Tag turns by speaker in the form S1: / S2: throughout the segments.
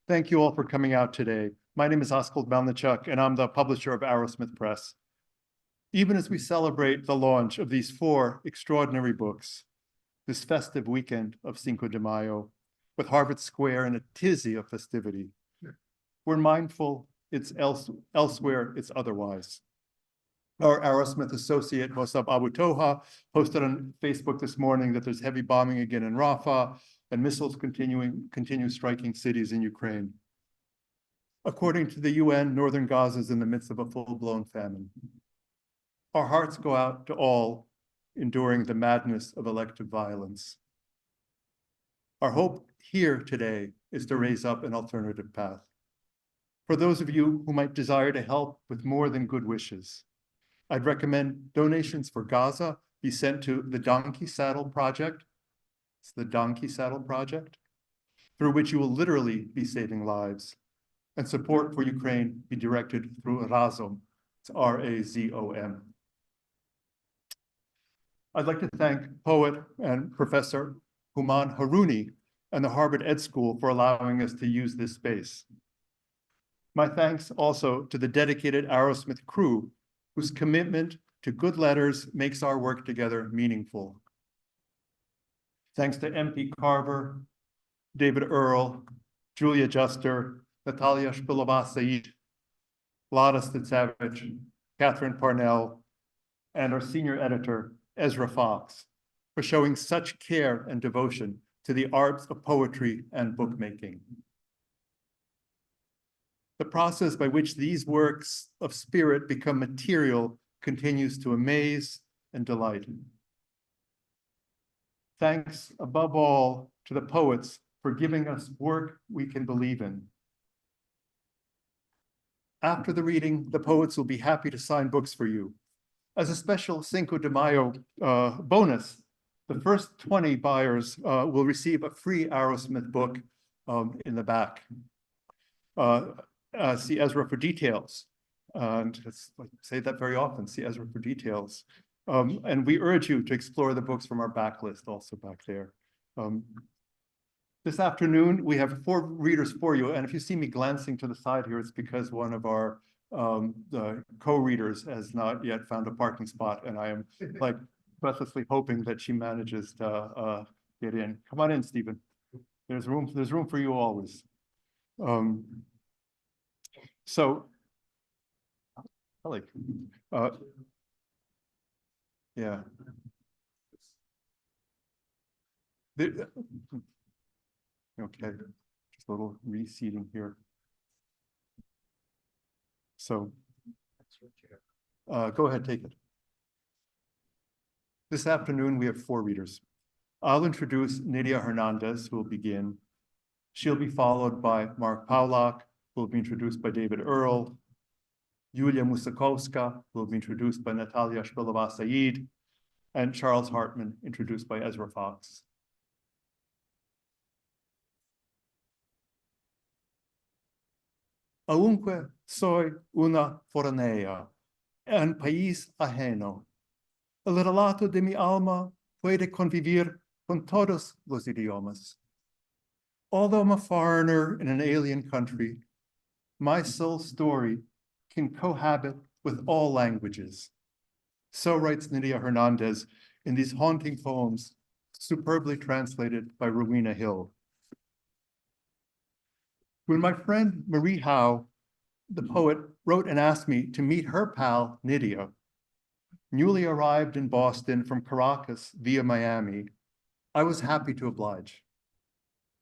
S1: Thank you all for coming out today. My name is Oskald Melnichuk, and I'm the publisher of Arrowsmith Press. Even as we celebrate the launch of these 4 extraordinary books, this festive weekend of Cinco de Mayo, with Harvard Square in a tizzy of festivity, we're mindful it's elsewhere, it's otherwise. Our Arrowsmith associate, Mossab Abu Toha, posted on Facebook this morning that there's heavy bombing again in Rafah and missiles continue striking cities in Ukraine. According to the UN, northern Gaza is in the midst of a full-blown famine. Our hearts go out to all enduring the madness of elective violence. Our hope here today is to raise up an alternative path. For those of you who might desire to help with more than good wishes, I'd recommend donations for Gaza be sent to the Donkey Saddle Project. It's the Donkey Saddle Project, through which you will literally be saving lives. And support for Ukraine be directed through Razom. It's R-A-Z-O-M. I'd like to thank poet and Professor Houman Harouni and the Harvard Ed School for allowing us to use this space. My thanks also to the dedicated Arrowsmith crew, whose commitment to good letters makes our work together meaningful. Thanks to MP Carver, David Earle, Julia Juster, Natalia Shpilova-Said, Lada Stitsevich, Catherine Parnell, and our senior editor, Ezra Fox, for showing such care and devotion to the arts of poetry and bookmaking. The process by which these works of spirit become material continues to amaze and delight. Thanks above all to the poets for giving us work we can believe in. After the reading, the poets will be happy to sign books for you. As a special Cinco de Mayo bonus, the first 20 buyers will receive a free Arrowsmith book in the back. See Ezra for details. And I say that very often, see Ezra for details. And we urge you to explore the books from our backlist also back there. This afternoon, we have 4 readers for you. And if you see me glancing to the side here, it's because one of our co-readers has not yet found a parking spot. And I am like breathlessly hoping that she manages to get in. Come on in, Stephen. There's room for you always. So, yeah. Okay, just a little reseating here. So, go ahead, take it. This afternoon, we have 4 readers. I'll introduce Nidia Hernández, who will begin. She'll be followed by Mark Pawlak, who will be introduced by David Earle, Yuliya Musakovska, who will be introduced by Natalia Shpilova-Said, and Charles Hartman, introduced by Ezra Fox. Aunque soy una foranea, en país ajeno, el relato de mi alma puede convivir con todos los idiomas. Although I'm a foreigner in an alien country, my soul story can cohabit with all languages. So writes Nidia Hernández in these haunting poems, superbly translated by Rowena Hill. When my friend Marie Howe, the poet, wrote and asked me to meet her pal, Nidia, newly arrived in Boston from Caracas via Miami, I was happy to oblige.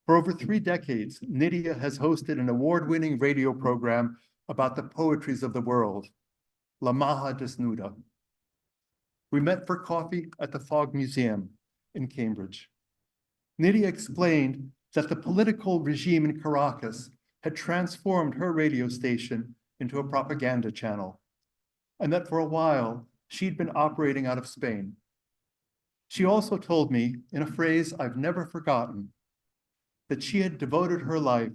S1: For over 3 decades, Nidia has hosted an award-winning radio program about the poetries of the world, La Maja Desnuda. We met for coffee at the Fogg Museum in Cambridge. Nidia explained that the political regime in Caracas had transformed her radio station into a propaganda channel, and that for a while, she'd been operating out of Spain. She also told me, in a phrase I've never forgotten, that she had devoted her life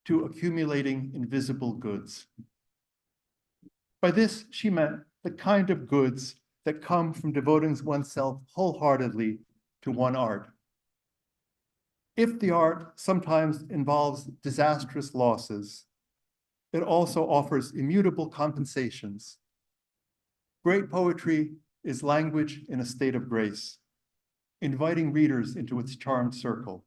S1: to accumulating invisible goods. By this, she meant the kind of goods that come from devoting oneself wholeheartedly to one art. If the art sometimes involves disastrous losses, it also offers immutable compensations. Great poetry is language in a state of grace, inviting readers into its charmed circle.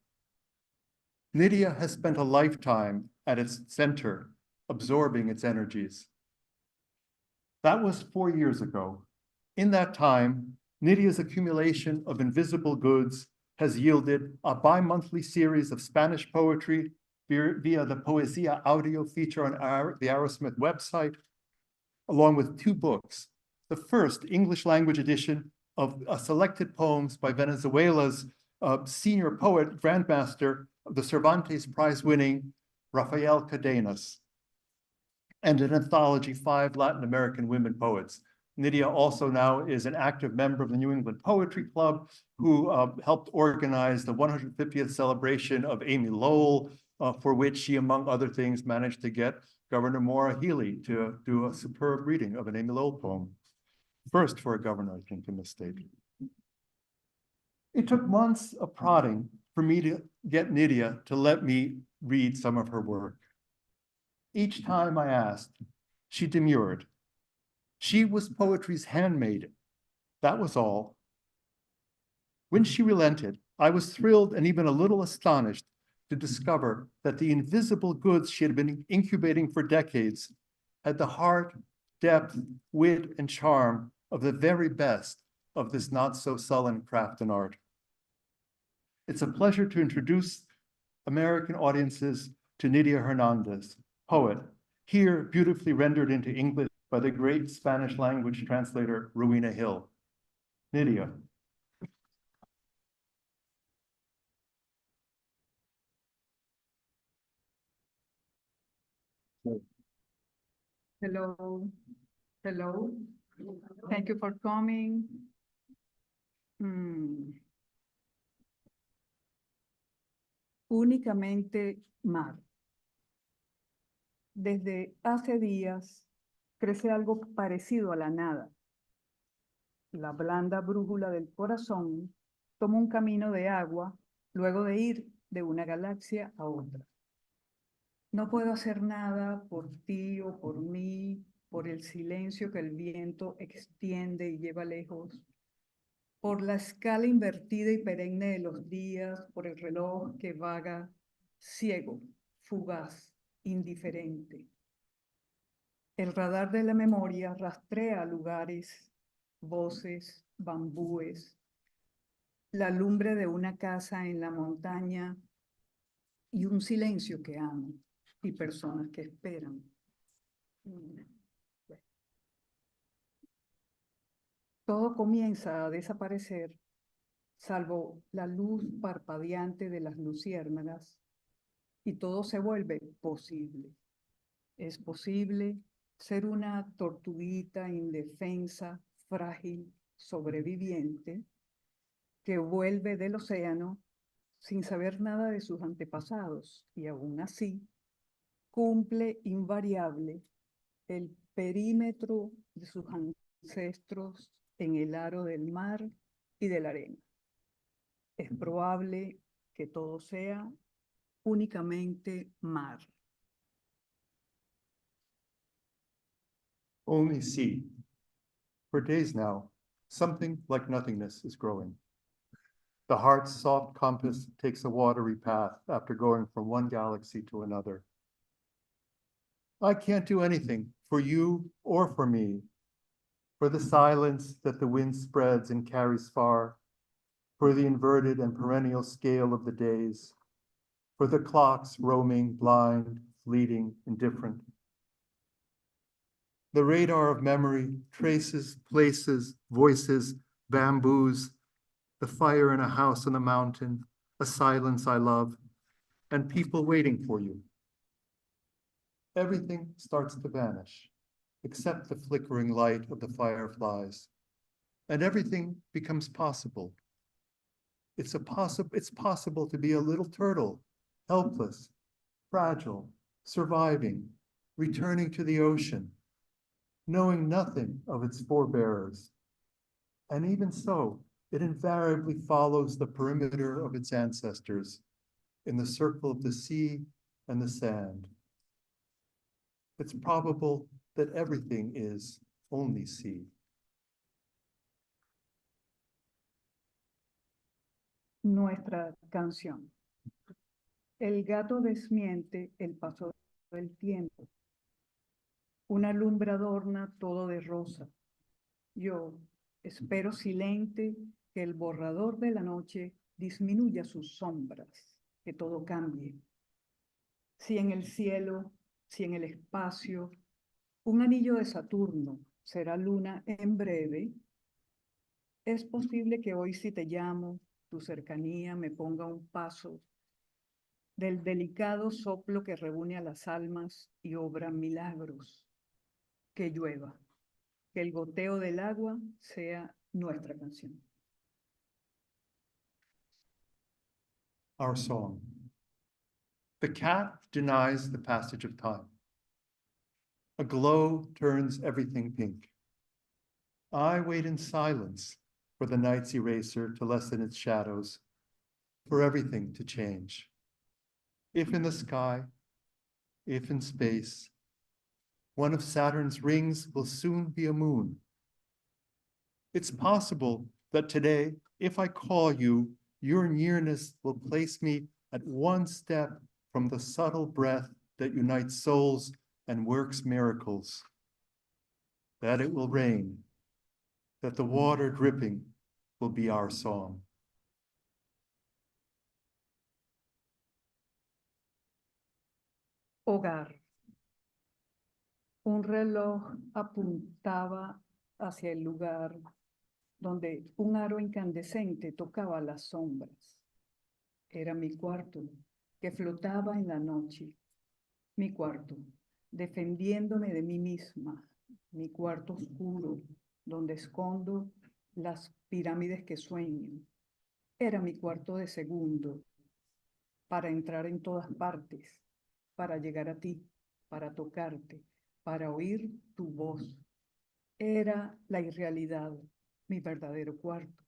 S1: Nidia has spent a lifetime at its center, absorbing its energies. That was 4 years ago. In that time, Nidia's accumulation of invisible goods has yielded a bi-monthly series of Spanish poetry via the Poesia audio feature on the Arrowsmith website, along with 2 books. The first English language edition of selected poems by Venezuela's senior poet, grandmaster of the Cervantes Prize-winning Rafael Cadenas, and an anthology, 5 Latin American women poets. Nidia also now is an active member of the New England Poetry Club, who helped organize the 150th celebration of Amy Lowell, for which she, among other things, managed to get Governor Maura Healey to do a superb reading of an Amy Lowell poem. First for a governor, I think, in the state. It took months of prodding for me to get Nidia to let me read some of her work. Each time I asked, she demurred. She was poetry's handmaiden. That was all. When she relented, I was thrilled and even a little astonished to discover that the invisible goods she had been incubating for decades had the heart, depth, wit, and charm of the very best of this not-so-sullen craft and art. It's a pleasure to introduce American audiences to Nidia Hernández, poet, here beautifully rendered into English by the great Spanish language translator, Rowena Hill. Nidia.
S2: Hello. Hello. Thank you for coming. Únicamente mar. Desde hace días crece algo parecido a la nada. La blanda brújula del corazón toma un camino de agua luego de ir de una galaxia a otra. No puedo hacer nada por ti o por mí, por el silencio que el viento extiende y lleva lejos, por la escala invertida y perenne de los días, por el reloj que vaga ciego, fugaz, indiferente. El radar de la memoria rastrea lugares, voces, bambúes, la lumbre de una casa en la montaña y un silencio que amo y personas que esperan. Todo comienza a desaparecer, salvo la luz parpadeante de las luciérnagas, y todo se vuelve posible. Es posible ser una tortuguita indefensa, frágil, sobreviviente, que vuelve del océano sin saber nada de sus antepasados, y aún así cumple invariable el perímetro de sus ancestros en el aro del mar y de la arena. Es probable que todo sea únicamente mar.
S1: Only sea. For days now, something like nothingness is growing. The heart's soft compass takes a watery path after going from one galaxy to another. I can't do anything for you or for me, for the silence that the wind spreads and carries far, for the inverted and perennial scale of the days, for the clocks roaming, blind, fleeting, indifferent. The radar of memory traces places, voices, bamboos, the fire in a house on the mountain, a silence I love, and people waiting for you. Everything starts to vanish, except the flickering light of the fireflies, and everything becomes possible. It's possible to be a little turtle, helpless, fragile, surviving, returning to the ocean, knowing nothing of its forebearers. And even so, it invariably follows the perimeter of its ancestors, in the circle of the sea and the sand. It's probable that everything is only sea.
S2: Nuestra canción. El gato desmiente el paso del tiempo. Una lumbre adorna todo de rosa. Yo espero silente que el borrador de la noche disminuya sus sombras, que todo cambie. Si en el cielo, si en el espacio, un anillo de Saturno será luna en breve, es posible que hoy si te llamo, tu cercanía me ponga un paso del delicado soplo que reúne a las almas y obra milagros. Que llueva, que el goteo del agua sea nuestra canción.
S1: Our song. The cat denies the passage of time. A glow turns everything pink. I wait in silence for the night's eraser to lessen its shadows, for everything to change. If in the sky, if in space, one of Saturn's rings will soon be a moon. It's possible that today, if I call you, your nearness will place me at one step from the subtle breath that unites souls and works miracles. That it will rain, that the water dripping will be our song.
S2: Hogar. Un reloj apuntaba hacia el lugar donde un aro incandescente tocaba las sombras. Era mi cuarto, que flotaba en la noche. Mi cuarto, defendiéndome de mí misma. Mi cuarto oscuro, donde escondo las pirámides que sueño. Era mi cuarto de segundo, para entrar en todas partes, para llegar a ti, para tocarte, para oír tu voz. Era la irrealidad, mi verdadero cuarto,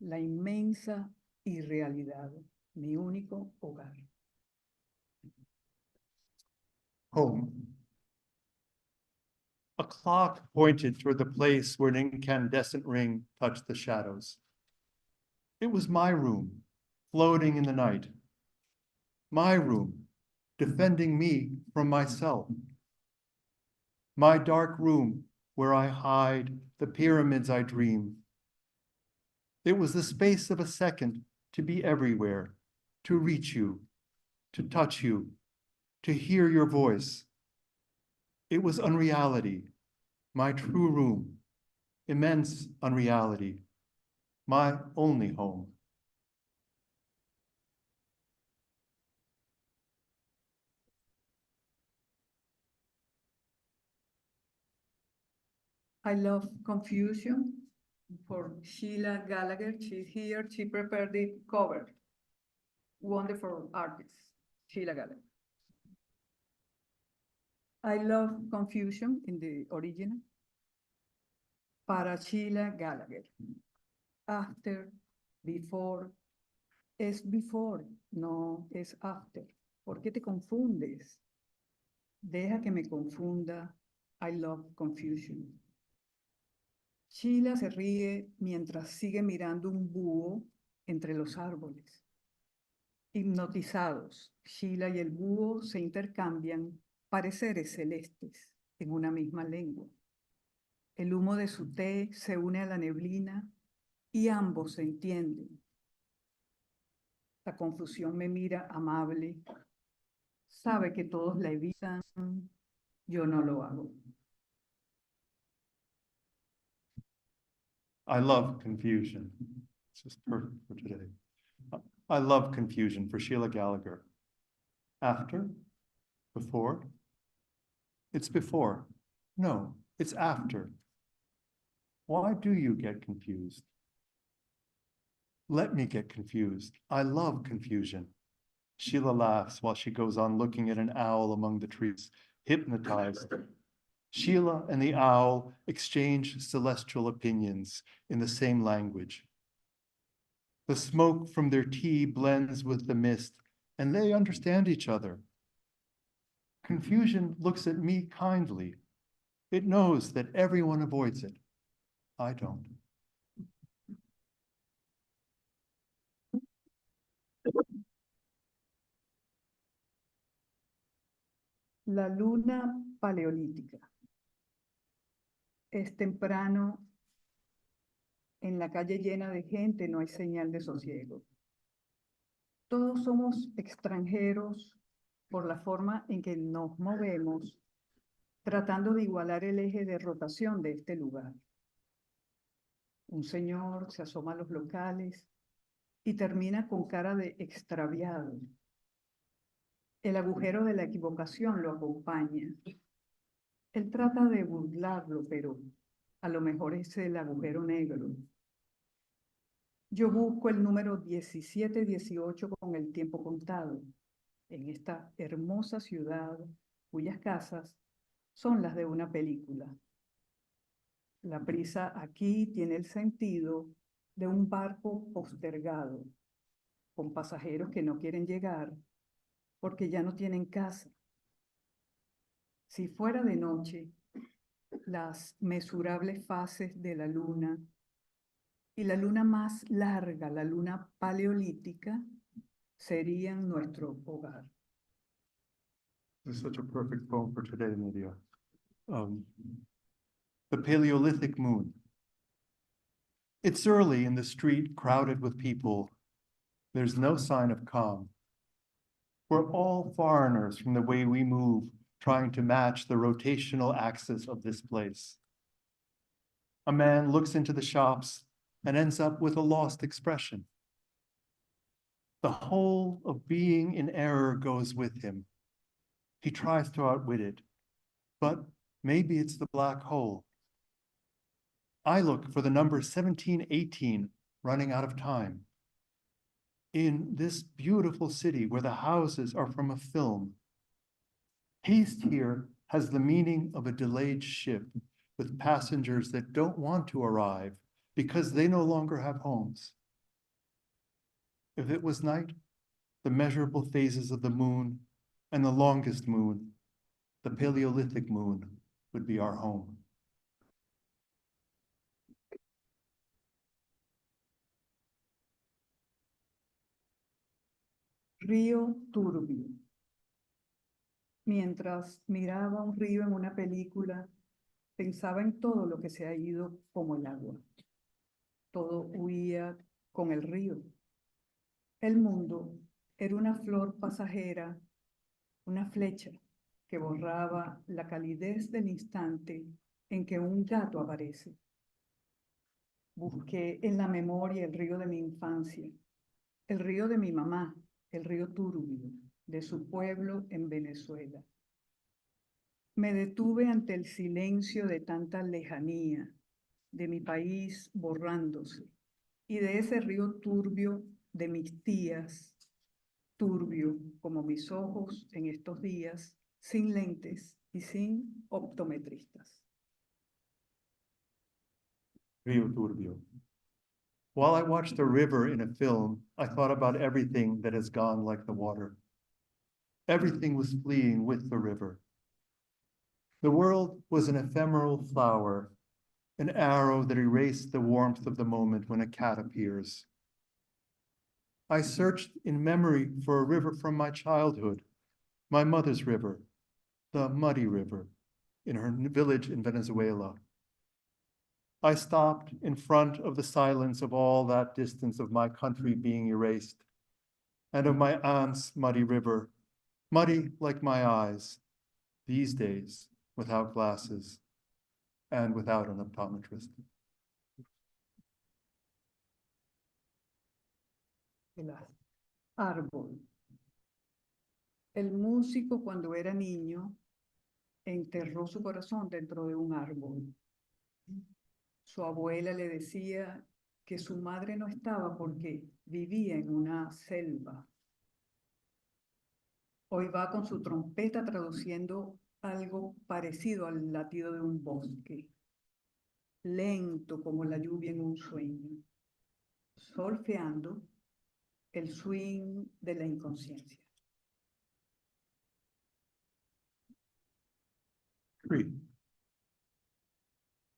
S2: la inmensa irrealidad, mi único hogar.
S1: Home. A clock pointed toward the place where an incandescent ring touched the shadows. It was my room, floating in the night. My room, defending me from myself. My dark room, where I hide the pyramids I dream. It was the space of a second to be everywhere, to reach you, to touch you, to hear your voice. It was unreality, my true room, immense unreality, my only home.
S2: I love confusion for Sheila Gallagher. She's here. She prepared the cover. Wonderful artist, Sheila Gallagher. I love confusion in the original. Para Sheila Gallagher. After, before, es before, no es after. ¿Por qué te confundes? Deja que me confunda. I love confusion. Sheila se ríe mientras sigue mirando un búho entre los árboles. Hipnotizados, Sheila y el búho se intercambian pareceres celestes en una misma lengua. El humo de su té se une a la neblina y ambos se entienden. La confusión me mira amable. Sabe que todos la evitan. Yo no lo hago.
S1: I love confusion. It's just perfect for today. I love confusion for Sheila Gallagher. After? Before? It's before. No, it's after. Why do you get confused? Let me get confused. I love confusion. Sheila laughs while she goes on looking at an owl among the trees, hypnotized. Sheila and the owl exchange celestial opinions in the same language. The smoke from their tea blends with the mist and they understand each other. Confusion looks at me kindly. It knows that everyone avoids it. I don't.
S2: La luna paleolítica. Es temprano, en la calle llena de gente no hay señal de sosiego. Todos somos extranjeros por la forma en que nos movemos, tratando de igualar el eje de rotación de este lugar. Un señor se asoma a los locales y termina con cara de extraviado. El agujero de la equivocación lo acompaña. Él trata de burlarlo, pero a lo mejor es el agujero negro. Yo busco el número 1718 con el tiempo contado en esta hermosa ciudad cuyas casas son las de una película. La prisa aquí tiene el sentido de un barco postergado, con pasajeros que no quieren llegar porque ya no tienen casa. Si fuera de noche, las mesurables fases de la luna y la luna más larga, la luna paleolítica, serían nuestro hogar.
S1: This is such a perfect poem for today, Nidia. The Paleolithic moon. It's early in the street, crowded with people. There's no sign of calm. We're all foreigners from the way we move, trying to match the rotational axis of this place. A man looks into the shops and ends up with a lost expression. The whole of being in error goes with him. He tries to outwit it, but maybe it's the black hole. I look for the number 1718 running out of time. In this beautiful city where the houses are from a film, haste here has the meaning of a delayed ship with passengers that don't want to arrive because they no longer have homes. If it was night, the measurable phases of the moon and the longest moon, the Paleolithic moon, would be our home.
S2: Río turbio. Mientras miraba un río en una película, pensaba en todo lo que se ha ido como el agua. Todo huía con el río. El mundo era una flor pasajera, una flecha que borraba la calidez del instante en que un gato aparece. Busqué en la memoria el río de mi infancia, el río de mi mamá, el río turbio, de su pueblo en Venezuela. Me detuve ante el silencio de tanta lejanía, de mi país borrándose, y de ese río turbio de mis tías, turbio como mis ojos en estos días, sin lentes y sin optometristas.
S1: Rio Turbio. While I watched a river in a film, I thought about everything that has gone like the water. Everything was fleeing with the river. The world was an ephemeral flower, an arrow that erased the warmth of the moment when a cat appears. I searched in memory for a river from my childhood, my mother's river, the Muddy River, in her village in Venezuela. I stopped in front of the silence of all that distance of my country being erased, and of my aunt's muddy river, muddy like my eyes, these days without glasses and without an optometrist.
S2: El árbol. El músico cuando era niño enterró su corazón dentro de un árbol. Su abuela le decía que su madre no estaba porque vivía en una selva. Hoy va con su trompeta traduciendo algo parecido al latido de un bosque, lento como la lluvia en un sueño, solfeando el swing de la inconsciencia.
S1: tree.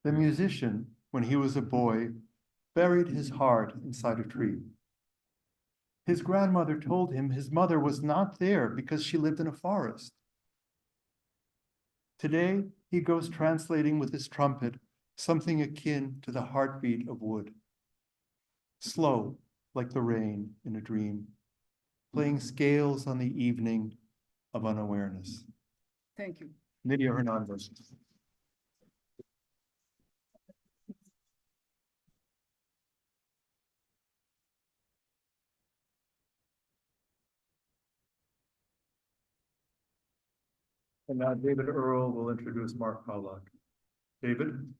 S1: The musician, when he was a boy, buried his heart inside a tree. His grandmother told him his mother was not there because she lived in a forest. Today, he goes translating with his trumpet something akin to the heartbeat of wood. Slow, like the rain in a dream, playing scales on the evening of unawareness.
S2: Thank you.
S1: Nidia Hernández. And now David Earl will introduce Mark Pawlak. David?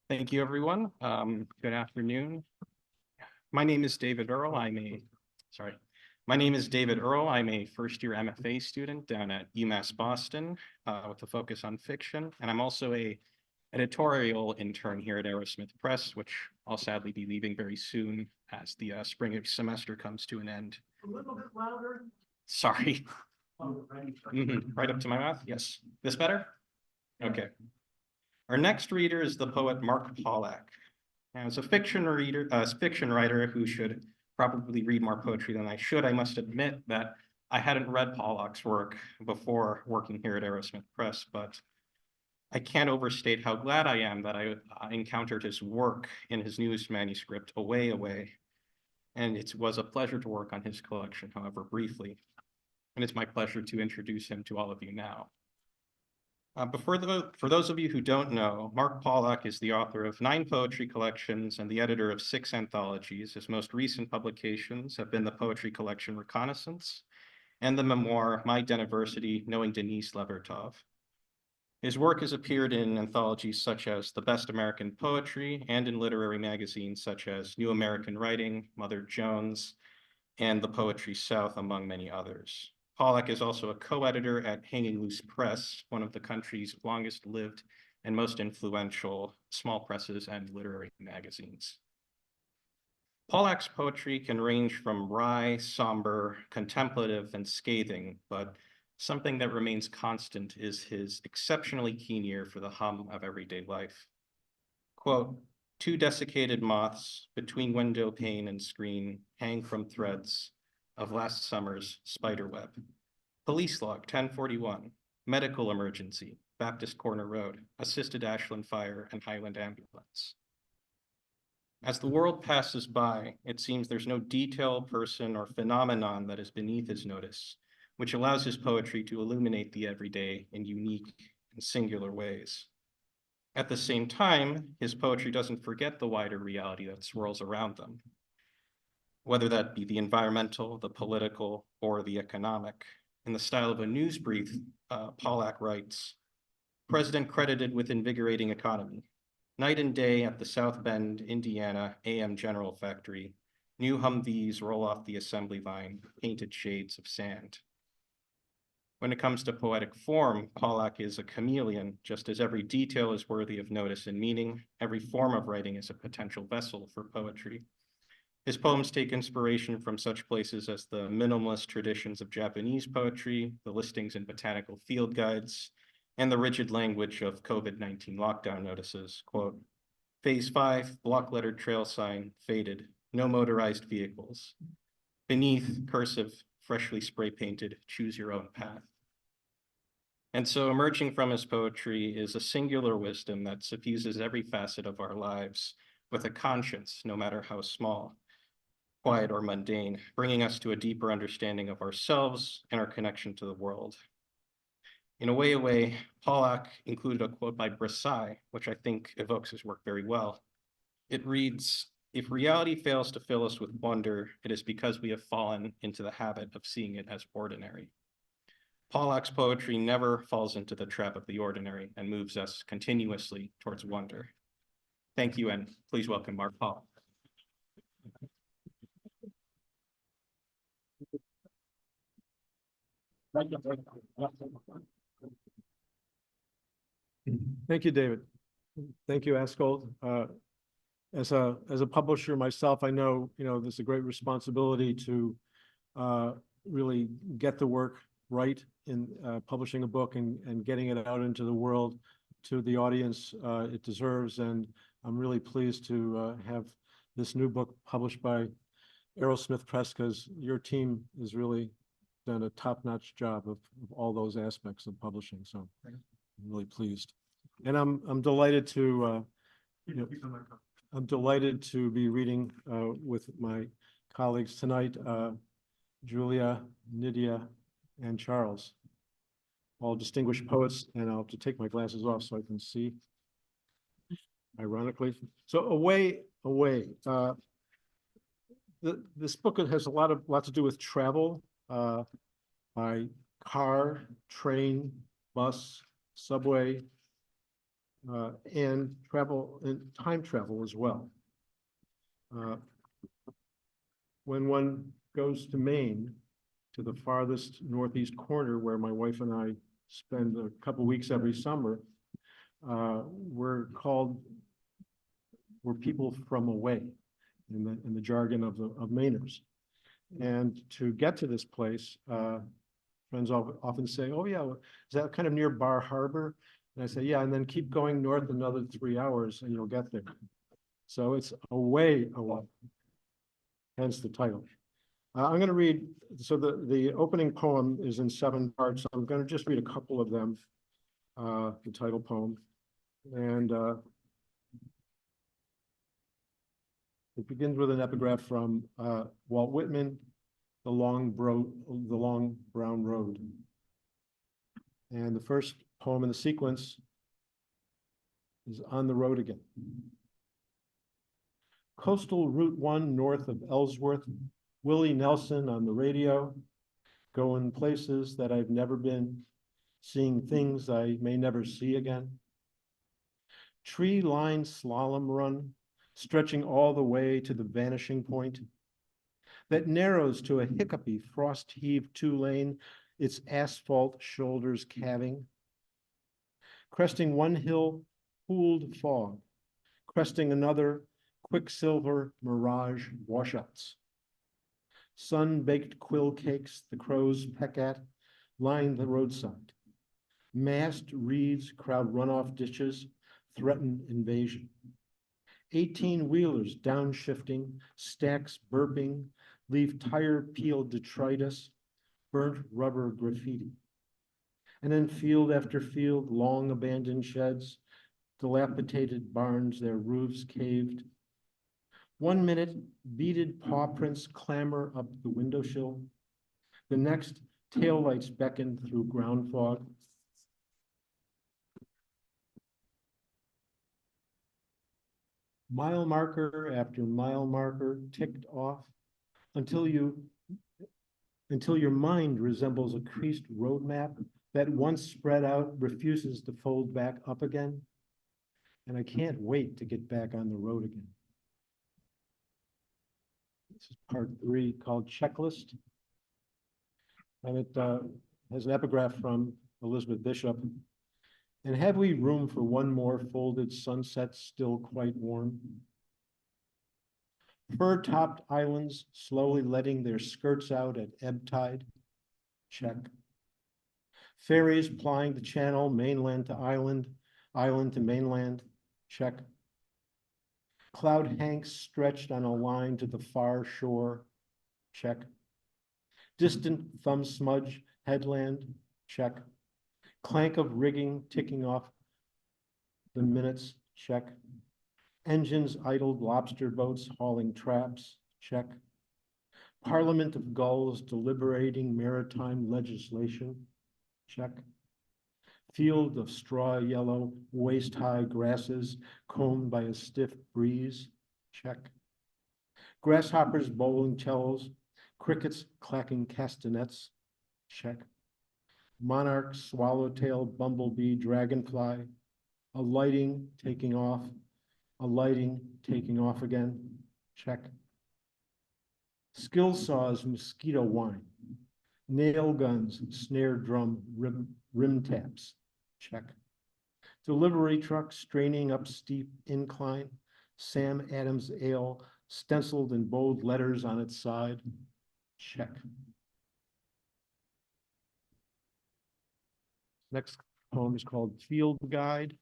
S3: Thank you, everyone. Good afternoon. My name is David Earl. My name is David Earl. I'm a first-year MFA student down at UMass Boston with a focus on fiction. And I'm also a editorial intern here at Arrowsmith Press, which I'll sadly be leaving very soon as the spring semester comes to an end.
S1: A little bit louder.
S3: Sorry. Right up to my mouth? Yes. This better? Okay. Our next reader is the poet Mark Pawlak. Now, as a fiction writer who should probably read more poetry than I should, I must admit that I hadn't read Pawlak's work before working here at Arrowsmith Press, but I can't overstate how glad I am that I encountered his work in his newest manuscript, Away, Away. And it was a pleasure to work on his collection, however briefly. And it's my pleasure to introduce him to all of you now. For those of you who don't know, Mark Pawlak is the author of 9 poetry collections and the editor of 6 anthologies. His most recent publications have been the poetry collection Reconnaissance and the memoir My Deniversity, Knowing Denise Levertov. His work has appeared in anthologies such as The Best American Poetry and in literary magazines such as New American Writing, Mother Jones, and The Poetry South, among many others. Pawlak is also a co-editor at Hanging Loose Press, one of the country's longest lived and most influential small presses and literary magazines. Pawlak's poetry can range from wry, somber, contemplative, and scathing, but something that remains constant is his exceptionally keen ear for the hum of everyday life. Quote, 2 desiccated moths between window pane and screen hang from threads of last summer's spider web. Police log 1041, medical emergency, Baptist Corner Road, assisted Ashland Fire and Highland Ambulance. As the world passes by, it seems there's no detail, person, or phenomenon that is beneath his notice, which allows his poetry to illuminate the everyday in unique and singular ways. At the same time, his poetry doesn't forget the wider reality that swirls around them, whether that be the environmental, the political, or the economic. In the style of a news brief, Pawlak writes, President credited with invigorating economy. Night and day at the South Bend, Indiana AM General Factory, new Humvees roll off the assembly line, painted shades of sand. When it comes to poetic form, Pawlak is a chameleon. Just as every detail is worthy of notice and meaning, every form of writing is a potential vessel for poetry. His poems take inspiration from such places as the minimalist traditions of Japanese poetry, the listings in botanical field guides, and the rigid language of COVID-19 lockdown notices. Quote, Phase 5, block lettered trail sign, faded, no motorized vehicles. Beneath, cursive, freshly spray painted, choose your own path. And so emerging from his poetry is a singular wisdom that suffuses every facet of our lives with a conscience, no matter how small, quiet or mundane, bringing us to a deeper understanding of ourselves and our connection to the world. In A Way, Pawlak included a quote by Brisai, which I think evokes his work very well. It reads, if reality fails to fill us with wonder, it is because we have fallen into the habit of seeing it as ordinary. Pawlak's poetry never falls into the trap of the ordinary and moves us continuously towards wonder. Thank you, and please welcome Mark Pawlak.
S4: Thank you, David. Thank you, Askold. As a publisher myself, I know, there's a great responsibility to really get the work right in publishing a book and getting it out into the world to the audience it deserves. And I'm really pleased to have this new book published by Arrowsmith Press, because your team has really done a top-notch job of all those aspects of publishing. So I'm really pleased. And I'm delighted to I'm delighted to be reading with my colleagues tonight, Yuliya, Nidia, and Charles, all distinguished poets. And I'll have to take my glasses off so I can see, ironically. So away. This book has a lot to do with travel by car, train, bus, subway, and travel and time travel as well. When one goes to Maine, to the farthest northeast corner where my wife and I spend a couple weeks every summer, we're people from away in the jargon of Mainers. And to get to this place, friends often say, "Oh yeah, is that kind of near Bar Harbor?" And I say, "Yeah," and then keep going north another 3 hours and you'll get there. So it's away, hence the title. I'm going to read, so the opening poem is in 7 parts. I'm going to just read a couple of them, the title poem. And it begins with an epigraph from Walt Whitman, The Long Brown Road. And the first poem in the sequence is On the Road Again. Coastal Route 1 north of Ellsworth, Willie Nelson on the radio, going places that I've never been, seeing things I may never see again. Tree-lined slalom run, stretching all the way to the vanishing point that narrows to a hiccupy frost-heaved 2-lane, its asphalt shoulders calving. Cresting one hill, pooled fog, cresting another, quicksilver mirage washouts. Sun-baked quill cakes the crows peck at line the roadside. Massed reeds crowd runoff ditches, threaten invasion. 18-wheelers downshifting, stacks burping, leave tire-peeled detritus, burnt rubber graffiti. And then field after field, long abandoned sheds, dilapidated barns, their roofs caved. 1 minute, beaded paw prints clamber up the window sill. The next, taillights beckon through ground fog. Mile marker after mile marker ticked off until your mind resembles a creased road map that once spread out refuses to fold back up again. And I can't wait to get back on the road again. This is part 3 called Checklist. And it has an epigraph from Elizabeth Bishop. And have we room for one more folded sunset still quite warm? Fur-topped islands slowly letting their skirts out at ebb tide. Check. Ferries plying the channel, mainland to island, island to mainland. Check. Cloud hanks stretched on a line to the far shore. Check. Distant thumb smudge headland. Check. Clank of rigging ticking off the minutes. Check. Engines idled lobster boats hauling traps. Check. Parliament of gulls deliberating maritime legislation. Check. Field of straw yellow, waist-high grasses combed by a stiff breeze. Check. Grasshoppers bowling cellos, crickets clacking castanets. Check. Monarch, swallowtail, bumblebee, dragonfly, alighting, taking off, alighting, taking off again. Check. Skill saws, mosquito wine, nail guns, snare drum, rim taps. Check. Delivery truck straining up steep incline, Sam Adams Ale stenciled in bold letters on its side. Check. Next poem is called Field Guide.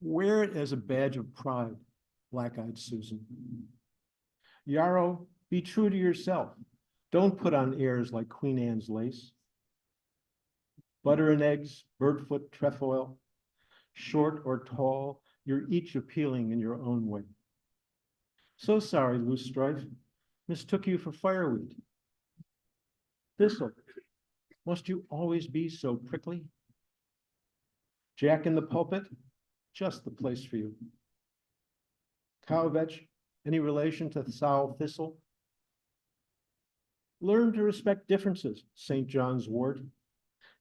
S4: Wear it as a badge of pride, black-eyed Susan. Yarrow, be true to yourself. Don't put on airs like Queen Anne's lace. Butter and eggs, birdfoot trefoil, short or tall, you're each appealing in your own way. So sorry, Loosestrife, mistook you for fireweed. Thistle, must you always be so prickly? Jack in the pulpit, just the place for you. Cowvetch, any relation to sow thistle? Learn to respect differences, St. John's wort.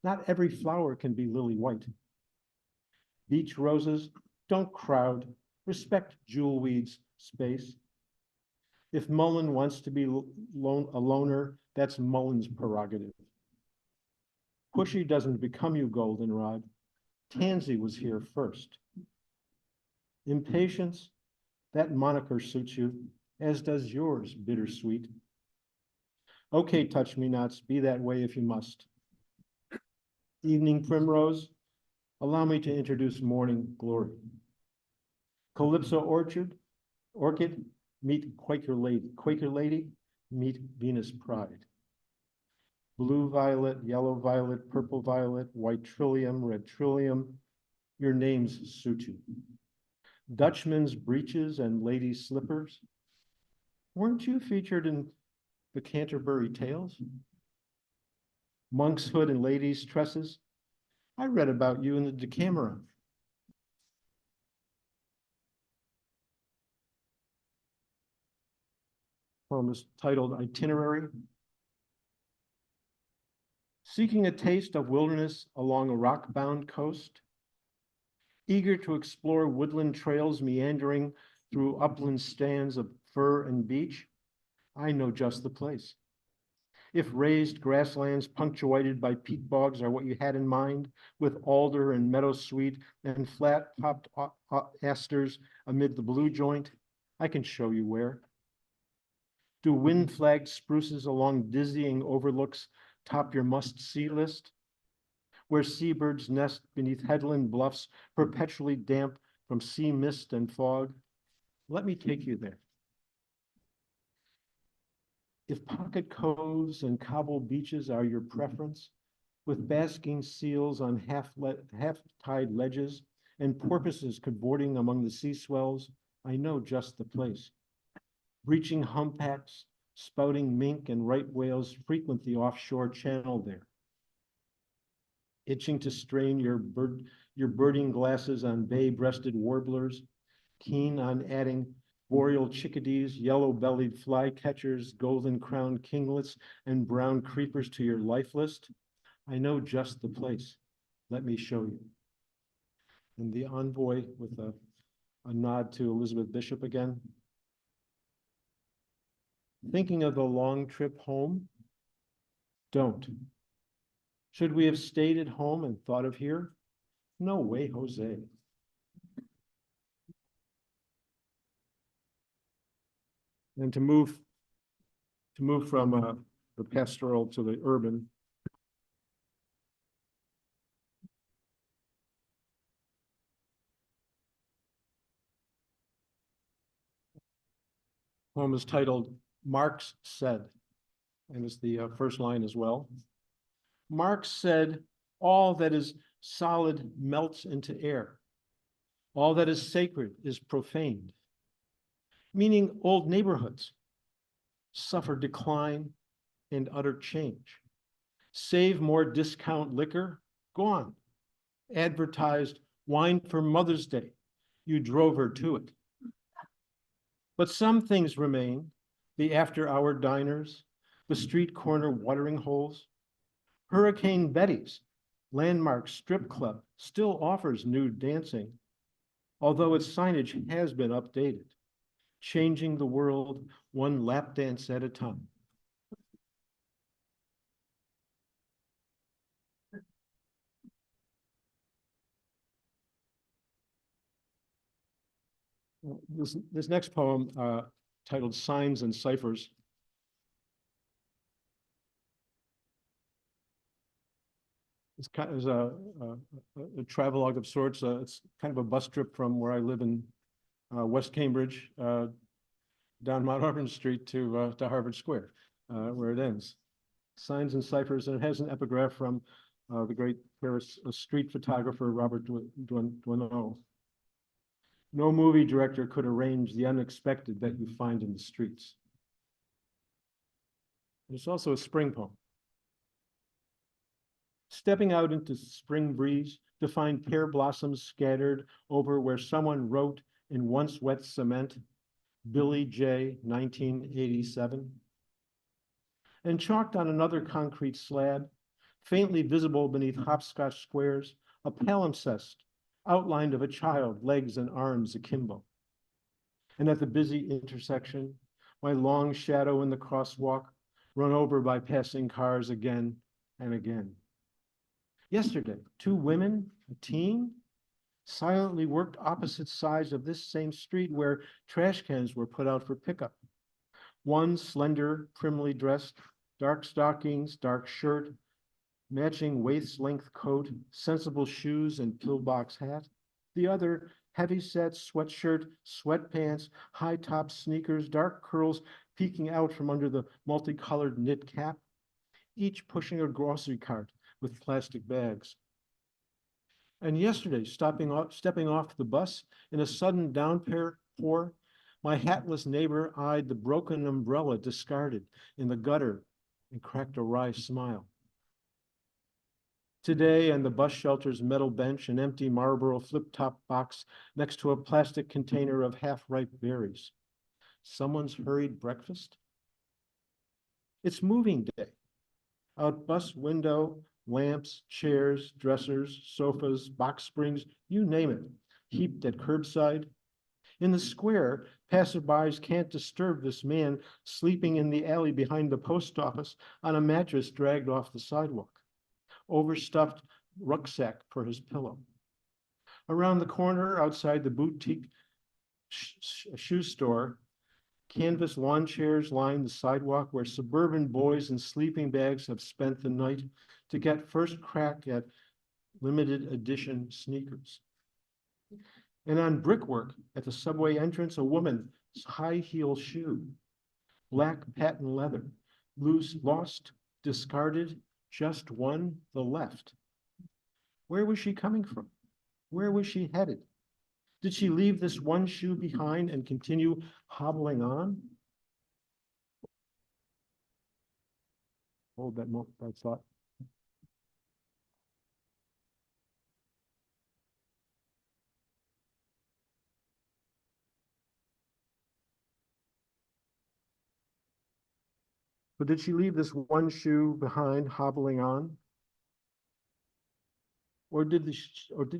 S4: Not every flower can be lily white. Beach roses, don't crowd, respect jewelweed's space. If Mullen wants to be a loner, that's Mullen's prerogative. Pushy doesn't become you, goldenrod. Tansy was here first. Impatience, that moniker suits you, as does yours, bittersweet. Okay, touch-me-nots, be that way if you must. Evening primrose, allow me to introduce morning glory. Calypso orchid, meet Quaker lady, meet Venus pride. Blue violet, yellow violet, purple violet, white trillium, red trillium, your names suit you. Dutchman's breeches and ladies' slippers. Weren't you featured in the Canterbury Tales? Monk's hood and ladies' tresses. I read about you in the Decameron. Poem is titled Itinerary. Seeking a taste of wilderness along a rock-bound coast, eager to explore woodland trails meandering through upland stands of fir and beech, I know just the place. If raised grasslands punctuated by peat bogs are what you had in mind, with alder and meadowsweet and flat-topped asters amid the blue joint, I can show you where. Do wind-flagged spruces along dizzying overlooks top your must-see list? Where seabirds nest beneath headland bluffs perpetually damp from sea mist and fog? Let me take you there. If pocket coves and cobble beaches are your preference, with basking seals on half-tide ledges and porpoises cavorting among the sea swells, I know just the place. Breaching humpbacks, spouting mink and right whales frequent the offshore channel there. Itching to strain your birding glasses on bay-breasted warblers, keen on adding boreal chickadees, yellow-bellied flycatchers, golden-crowned kinglets, and brown creepers to your life list, I know just the place. Let me show you. And the envoy with a nod to Elizabeth Bishop again. Thinking of the long trip home? Don't. Should we have stayed at home and thought of here? No way, Jose. And to move from the pastoral to the urban. Poem is titled Marx Said, and it's the first line as well. Marx said, all that is solid melts into air. All that is sacred is profaned. Meaning old neighborhoods suffer decline and utter change. Save more discount liquor, gone. Advertised wine for Mother's Day, you drove her to it. But some things remain, the after-hour diners, the street corner watering holes. Hurricane Betty's landmark strip club still offers nude dancing, although its signage has been updated, changing the world one lap dance at a time. This next poem, titled Signs and Ciphers. It's kind of a travelogue of sorts. It's kind of a bus trip from where I live in West Cambridge, down Mount Auburn Street to Harvard Square, where it ends. Signs and Ciphers, and it has an epigraph from the great Paris street photographer Robert Duaneau. No movie director could arrange the unexpected that you find in the streets. It's also a spring poem. Stepping out into spring breeze to find pear blossoms scattered over where someone wrote in once wet cement, Billy J, 1987. And chalked on another concrete slab, faintly visible beneath hopscotch squares, a palimpsest outlined of a child, legs and arms akimbo. And at the busy intersection, my long shadow in the crosswalk, run over by passing cars again and again. Yesterday, two women, a teen, silently worked opposite sides of this same street where trash cans were put out for pickup. One slender, primly dressed, dark stockings, dark shirt, matching waist-length coat, sensible shoes, and pillbox hat. The other, heavy-set sweatshirt, sweatpants, high-top sneakers, dark curls peeking out from under the multicolored knit cap, each pushing a grocery cart with plastic bags. And yesterday, stepping off the bus in a sudden downpour, my hatless neighbor eyed the broken umbrella discarded in the gutter and cracked a wry smile. Today, on the bus shelter's metal bench, an empty Marlboro flip-top box next to a plastic container of half-ripe berries. Someone's hurried breakfast? It's moving day. Out bus window, lamps, chairs, dressers, sofas, box springs, you name it, heaped at curbside. In the square, passerbys can't disturb this man sleeping in the alley behind the post office on a mattress dragged off the sidewalk. Overstuffed rucksack for his pillow. Around the corner, outside the boutique shoe store, canvas lawn chairs line the sidewalk where suburban boys in sleeping bags have spent the night to get first crack at limited edition sneakers. And on brickwork at the subway entrance, a woman's high heel shoe, black patent leather, loose, lost, discarded, just one, the left. Where was she coming from? Where was she headed? Did she leave this one shoe behind and continue hobbling on? Hold that thought. But did she leave this one shoe behind, hobbling on? Or did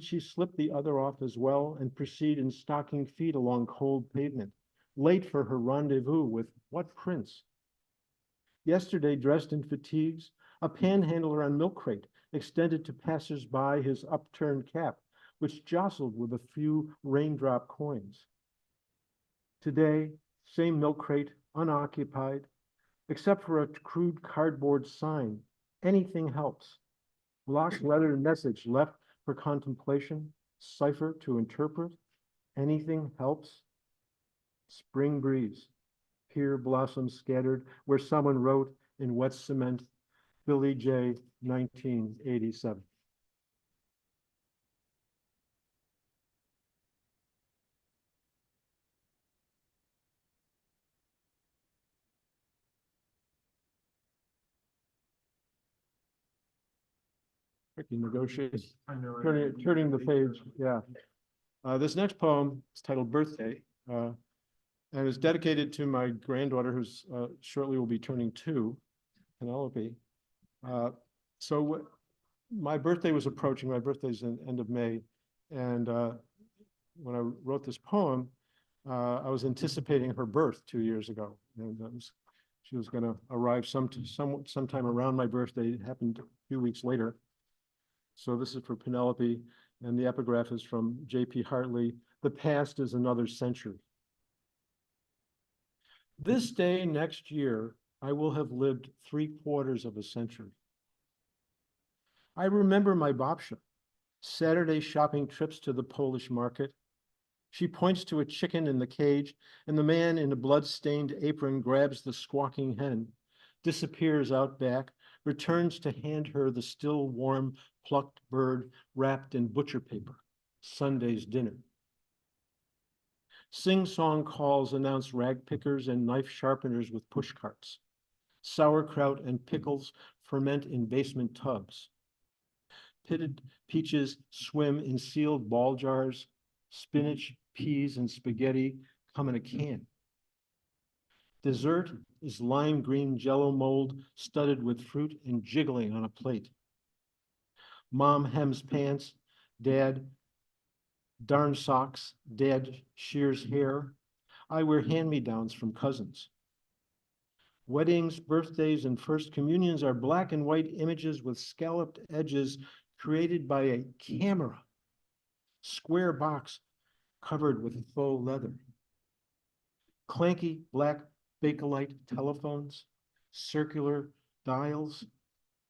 S4: she slip the other off as well and proceed in stocking feet along cold pavement, late for her rendezvous with what prince? Yesterday, dressed in fatigues, a panhandler on milk crate extended to passers-by his upturned cap, which jostled with a few raindrop coins. Today, same milk crate, unoccupied, except for a crude cardboard sign, anything helps. Block letter message left for contemplation, cipher to interpret, anything helps. Spring breeze, pear blossoms scattered where someone wrote in wet cement, Billy J, 1987. Tricky negotiation. Turning the page, yeah. This next poem is titled Birthday, and is dedicated to my granddaughter who's shortly will be turning 2, Penelope. My birthday was approaching. My birthday's in end of May, and when I wrote this poem, I was anticipating her birth 2 years ago, and she was going to arrive sometime around my birthday. It happened a few weeks later. So this is for Penelope, and the epigraph is from J.P. Hartley, The past is another century. This day next year, I will have lived 3/4 of a century. I remember my babcia, Saturday shopping trips to the Polish market. She points to a chicken in the cage, and the man in a blood-stained apron grabs the squawking hen, disappears out back, returns to hand her the still warm plucked bird wrapped in butcher paper, Sunday's dinner. Sing-song calls announce rag pickers and knife sharpeners with push carts. Sauerkraut and pickles ferment in basement tubs. Pitted peaches swim in sealed ball jars. Spinach, peas, and spaghetti come in a can. Dessert is lime green jello mold studded with fruit and jiggling on a plate. Mom hems pants, dad darn socks, dad shears hair. I wear hand-me-downs from cousins. Weddings, birthdays, and first communions are black and white images with scalloped edges created by a camera. Square box covered with faux leather. Clanky black Bakelite telephones, circular dials,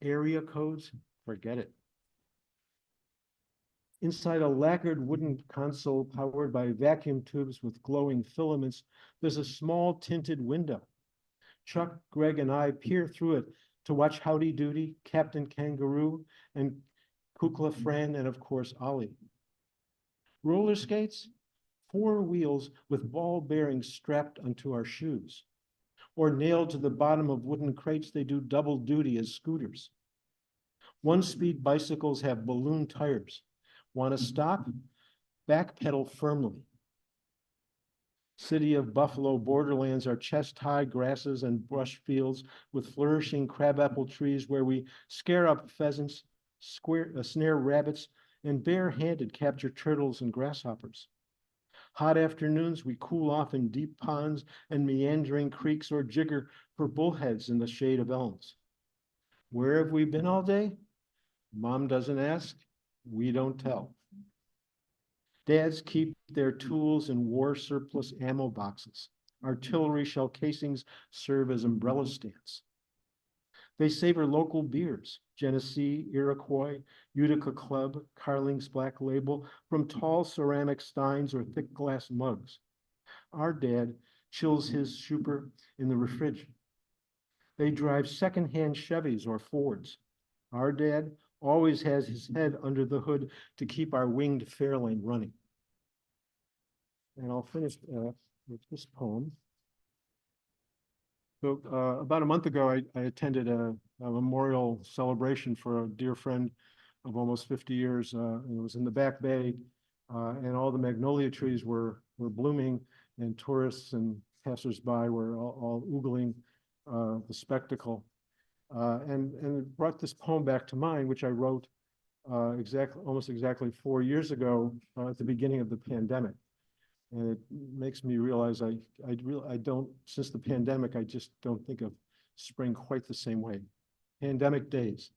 S4: area codes, forget it. Inside a lacquered wooden console powered by vacuum tubes with glowing filaments, there's a small tinted window. Chuck, Greg, and I peer through it to watch Howdy Doody, Captain Kangaroo, and Kukla Fran, and of course, Ollie. Roller skates? 4 wheels with ball bearings strapped onto our shoes. Or nailed to the bottom of wooden crates, they do double duty as scooters. One-speed bicycles have balloon tires. Want to stop? Backpedal firmly. City of Buffalo borderlands are chest-high grasses and brush fields with flourishing crabapple trees where we scare up pheasants, snare rabbits, and bare-handed capture turtles and grasshoppers. Hot afternoons, we cool off in deep ponds and meandering creeks or jigger for bullheads in the shade of elms. Where have we been all day? Mom doesn't ask, we don't tell. Dads keep their tools in war surplus ammo boxes. Artillery shell casings serve as umbrella stands. They savor local beers, Genesee, Iroquois, Utica Club, Carling's Black Label, from tall ceramic steins or thick glass mugs. Our dad chills his super in the refrigerator. They drive secondhand Chevys or Fords. Our dad always has his head under the hood to keep our winged Fairlane running. And I'll finish with this poem. So about a month ago, I attended a memorial celebration for a dear friend of almost 50 years. And it was in the Back Bay, and all the magnolia trees were blooming, and tourists and passersby were all oogling the spectacle. And it brought this poem back to mind, which I wrote almost exactly 4 years ago at the beginning of the pandemic. And it makes me realize I don't, since the pandemic, I just don't think of spring quite the same way. Pandemic days.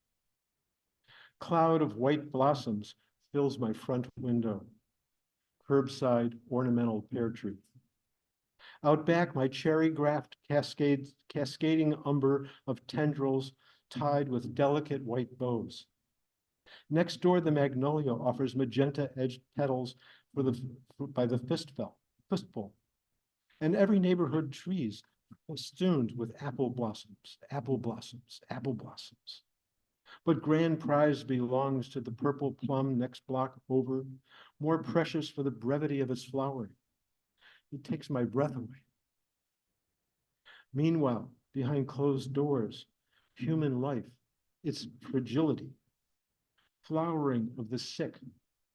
S4: Cloud of white blossoms fills my front window. Curbside ornamental pear tree. Out back, my cherry graft cascading umber of tendrils tied with delicate white bows. Next door, the magnolia offers magenta edged petals by the fistful. And every neighborhood trees festooned with apple blossoms, apple blossoms, apple blossoms. But grand prize belongs to the purple plum next block over, more precious for the brevity of its flowering. It takes my breath away. Meanwhile, behind closed doors, human life, its fragility, flowering of the sick,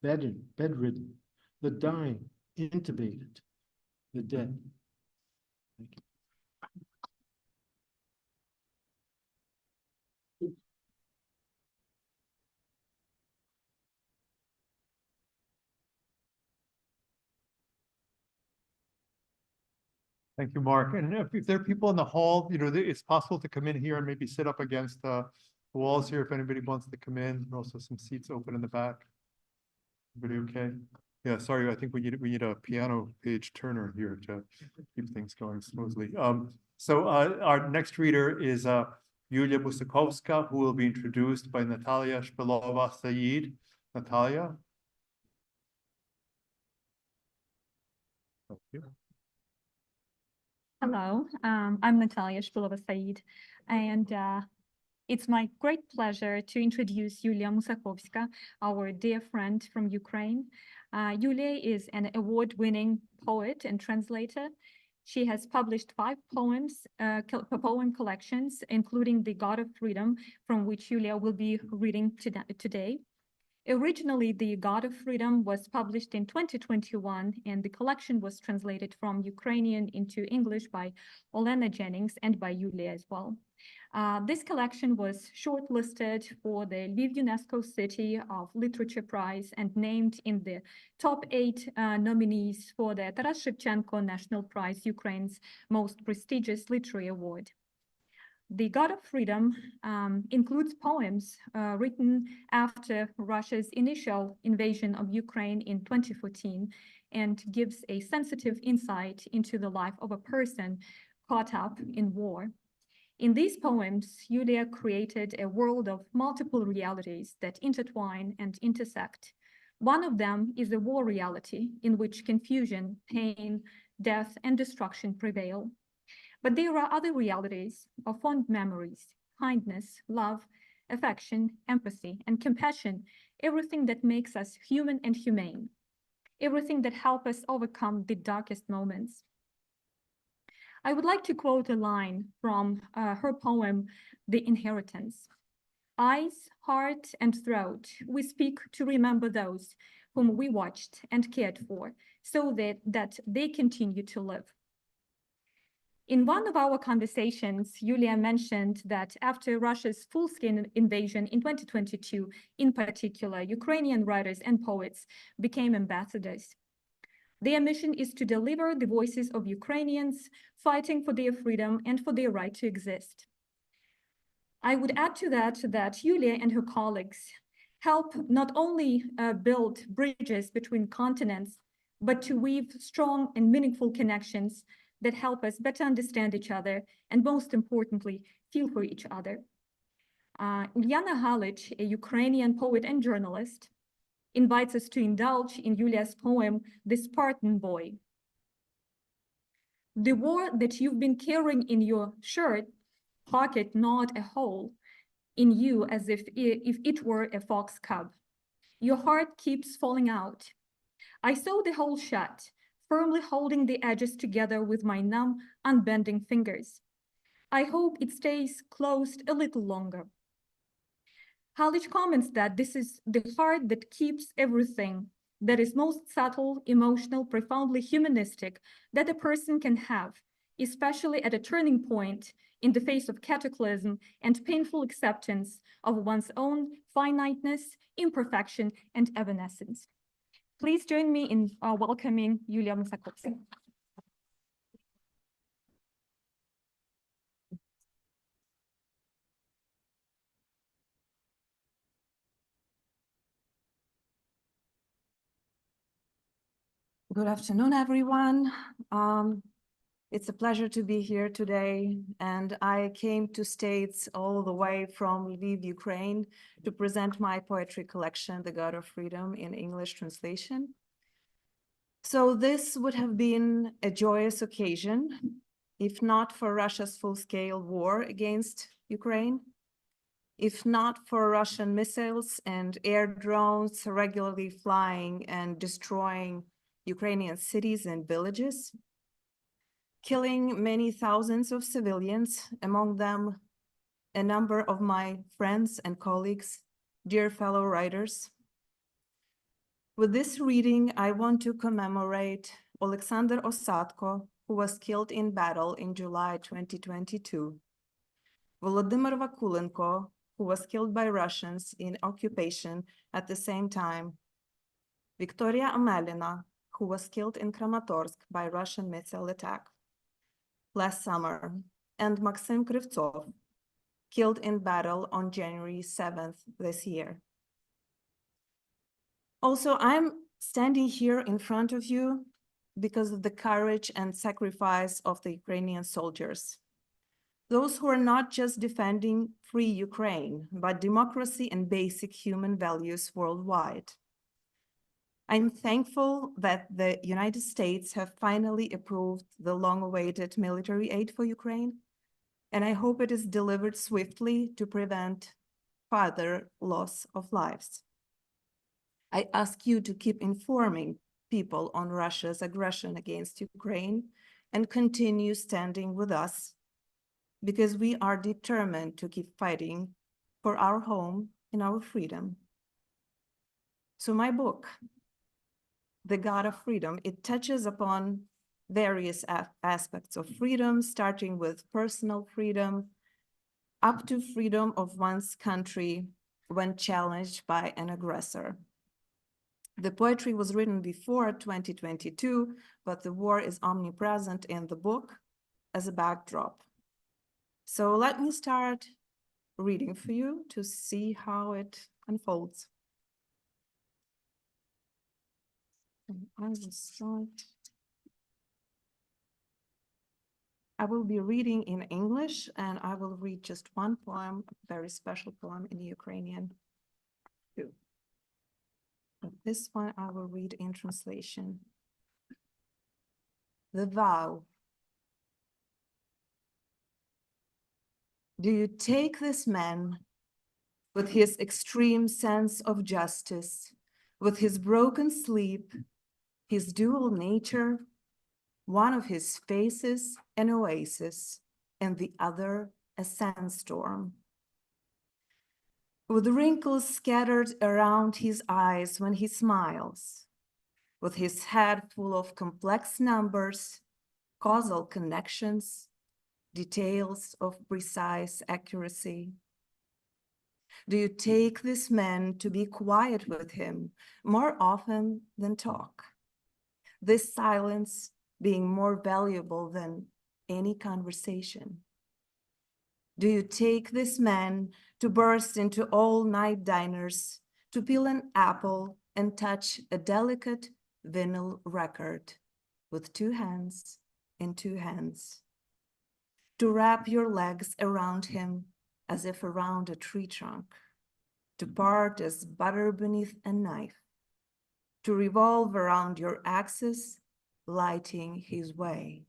S4: bedridden, the dying, intubated, the dead. Thank you.
S1: Thank you, Mark. And if there are people in the hall, it's possible to come in here and maybe sit up against the walls here if anybody wants to come in. There are also some seats open in the back. Everybody okay? Yeah, sorry, I think we need a piano page turner here to keep things going smoothly. So our next reader is Yuliya Musakovska, who will be introduced by Natalia Shpilova Said. Natalia. Thank you.
S5: Hello, I'm Natalia Shpilova Said, and it's my great pleasure to introduce Yuliya Musakovska, our dear friend from Ukraine. Yuliya is an award-winning poet and translator. She has published 5 poem collections, including The God of Freedom, from which Yuliya will be reading today. Originally, The God of Freedom was published in 2021, and the collection was translated from Ukrainian into English by Olena Jennings and by Yuliya as well. This collection was shortlisted for the Lviv UNESCO City of Literature Prize and named in the top 8 nominees for the Taras Shevchenko National Prize, Ukraine's most prestigious literary award. The God of Freedom includes poems written after Russia's initial invasion of Ukraine in 2014 and gives a sensitive insight into the life of a person caught up in war. In these poems, Yuliya created a world of multiple realities that intertwine and intersect. One of them is a war reality in which confusion, pain, death, and destruction prevail. But there are other realities of fond memories, kindness, love, affection, empathy, and compassion, everything that makes us human and humane, everything that helps us overcome the darkest moments. I would like to quote a line from her poem, The Inheritance. Eyes, heart, and throat, we speak to remember those whom we watched and cared for, so that they continue to live. In one of our conversations, Yuliya mentioned that after Russia's full-scale invasion in 2022, in particular, Ukrainian writers and poets became ambassadors. Their mission is to deliver the voices of Ukrainians fighting for their freedom and for their right to exist. I would add to that Yuliya and her colleagues help not only build bridges between continents, but to weave strong and meaningful connections that help us better understand each other and, most importantly, feel for each other. Ulyana Halich, a Ukrainian poet and journalist, invites us to indulge in Yuliya's poem, The Spartan Boy. The war that you've been carrying in your shirt pocket gnawed a hole in you as if it were a fox cub. Your heart keeps falling out. I sew the hole shut, firmly holding the edges together with my numb, unbending fingers. I hope it stays closed a little longer. Halich comments that this is the heart that keeps everything that is most subtle, emotional, profoundly humanistic that a person can have, especially at a turning point in the face of cataclysm and painful acceptance of one's own finiteness, imperfection, and evanescence. Please join me in welcoming Yuliya Musakovska.
S6: Good afternoon, everyone. It's a pleasure to be here today, and I came to States all the way from Lviv, Ukraine, to present my poetry collection, The God of Freedom, in English translation. So this would have been a joyous occasion, if not for Russia's full-scale war against Ukraine, if not for Russian missiles and air drones regularly flying and destroying Ukrainian cities and villages, killing many thousands of civilians, among them a number of my friends and colleagues, dear fellow writers. With this reading, I want to commemorate Alexander Osadko, who was killed in battle in July 2022, Volodymyr Vakulenko, who was killed by Russians in occupation at the same time, Victoria Amelina, who was killed in Kramatorsk by Russian missile attack last summer, and Maxim Krivtsov, killed in battle on January 7th this year. Also, I'm standing here in front of you because of the courage and sacrifice of the Ukrainian soldiers. Those who are not just defending free Ukraine, but democracy and basic human values worldwide. I'm thankful that the United States have finally approved the long-awaited military aid for Ukraine, and I hope it is delivered swiftly to prevent further loss of lives. I ask you to keep informing people on Russia's aggression against Ukraine and continue standing with us, because we are determined to keep fighting for our home and our freedom. So my book, The God of Freedom, it touches upon various aspects of freedom, starting with personal freedom, up to freedom of one's country when challenged by an aggressor. The poetry was written before 2022, but the war is omnipresent in the book as a backdrop. So let me start reading for you to see how it unfolds. I will start. I will be reading in English, and I will read just one poem, a very special poem in Ukrainian too. But this one I will read in translation. The vow. Do you take this man with his extreme sense of justice, with his broken sleep, his dual nature, one of his faces an oasis, and the other a sandstorm, with wrinkles scattered around his eyes when he smiles, with his head full of complex numbers, causal connections, details of precise accuracy? Do you take this man to be quiet with him more often than talk? This silence being more valuable than any conversation? Do you take this man to burst into all-night diners, to peel an apple and touch a delicate vinyl record with 2 hands in 2 hands? To wrap your legs around him as if around a tree trunk, to part as butter beneath a knife, to revolve around your axis, lighting his way?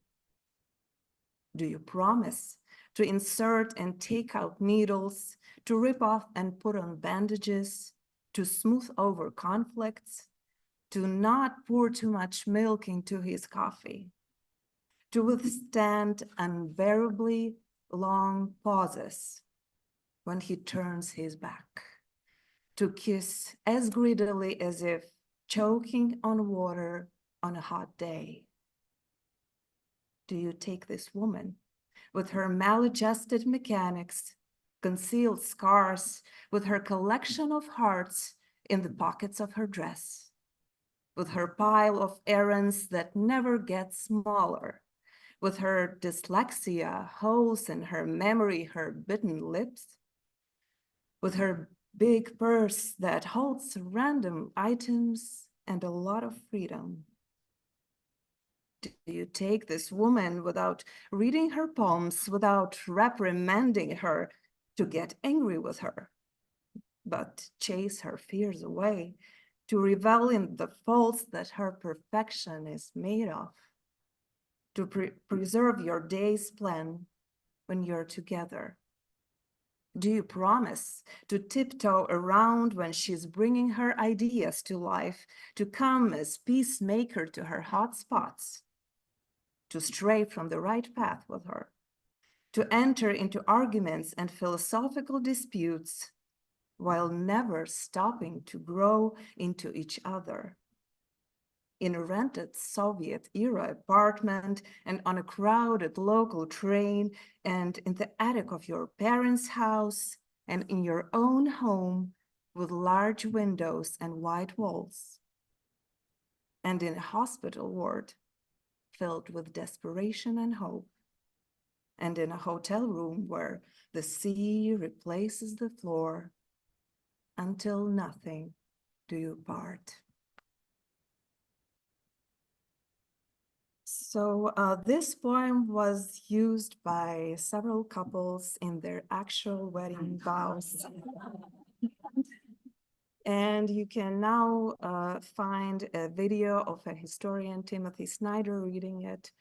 S6: Do you promise to insert and take out needles, to rip off and put on bandages, to smooth over conflicts, to not pour too much milk into his coffee, to withstand unbearably long pauses when he turns his back, to kiss as greedily as if choking on water on a hot day? Do you take this woman with her maladjusted mechanics, concealed scars, with her collection of hearts in the pockets of her dress, with her pile of errands that never get smaller, with her dyslexia, holes in her memory, her bitten lips, with her big purse that holds random items and a lot of freedom? Do you take this woman without reading her poems, without reprimanding her, to get angry with her, but chase her fears away, to revel in the faults that her perfection is made of, to preserve your day's plan when you're together? Do you promise to tiptoe around when she's bringing her ideas to life, to come as peacemaker to her hot spots, to stray from the right path with her, to enter into arguments and philosophical disputes while never stopping to grow into each other? In a rented Soviet-era apartment, and on a crowded local train, and in the attic of your parents' house, and in your own home with large windows and white walls, and in a hospital ward filled with desperation and hope, and in a hotel room where the sea replaces the floor, until nothing do you part. So this poem was used by several couples in their actual wedding vows. And you can now find a video of a historian, Timothy Snyder, reading it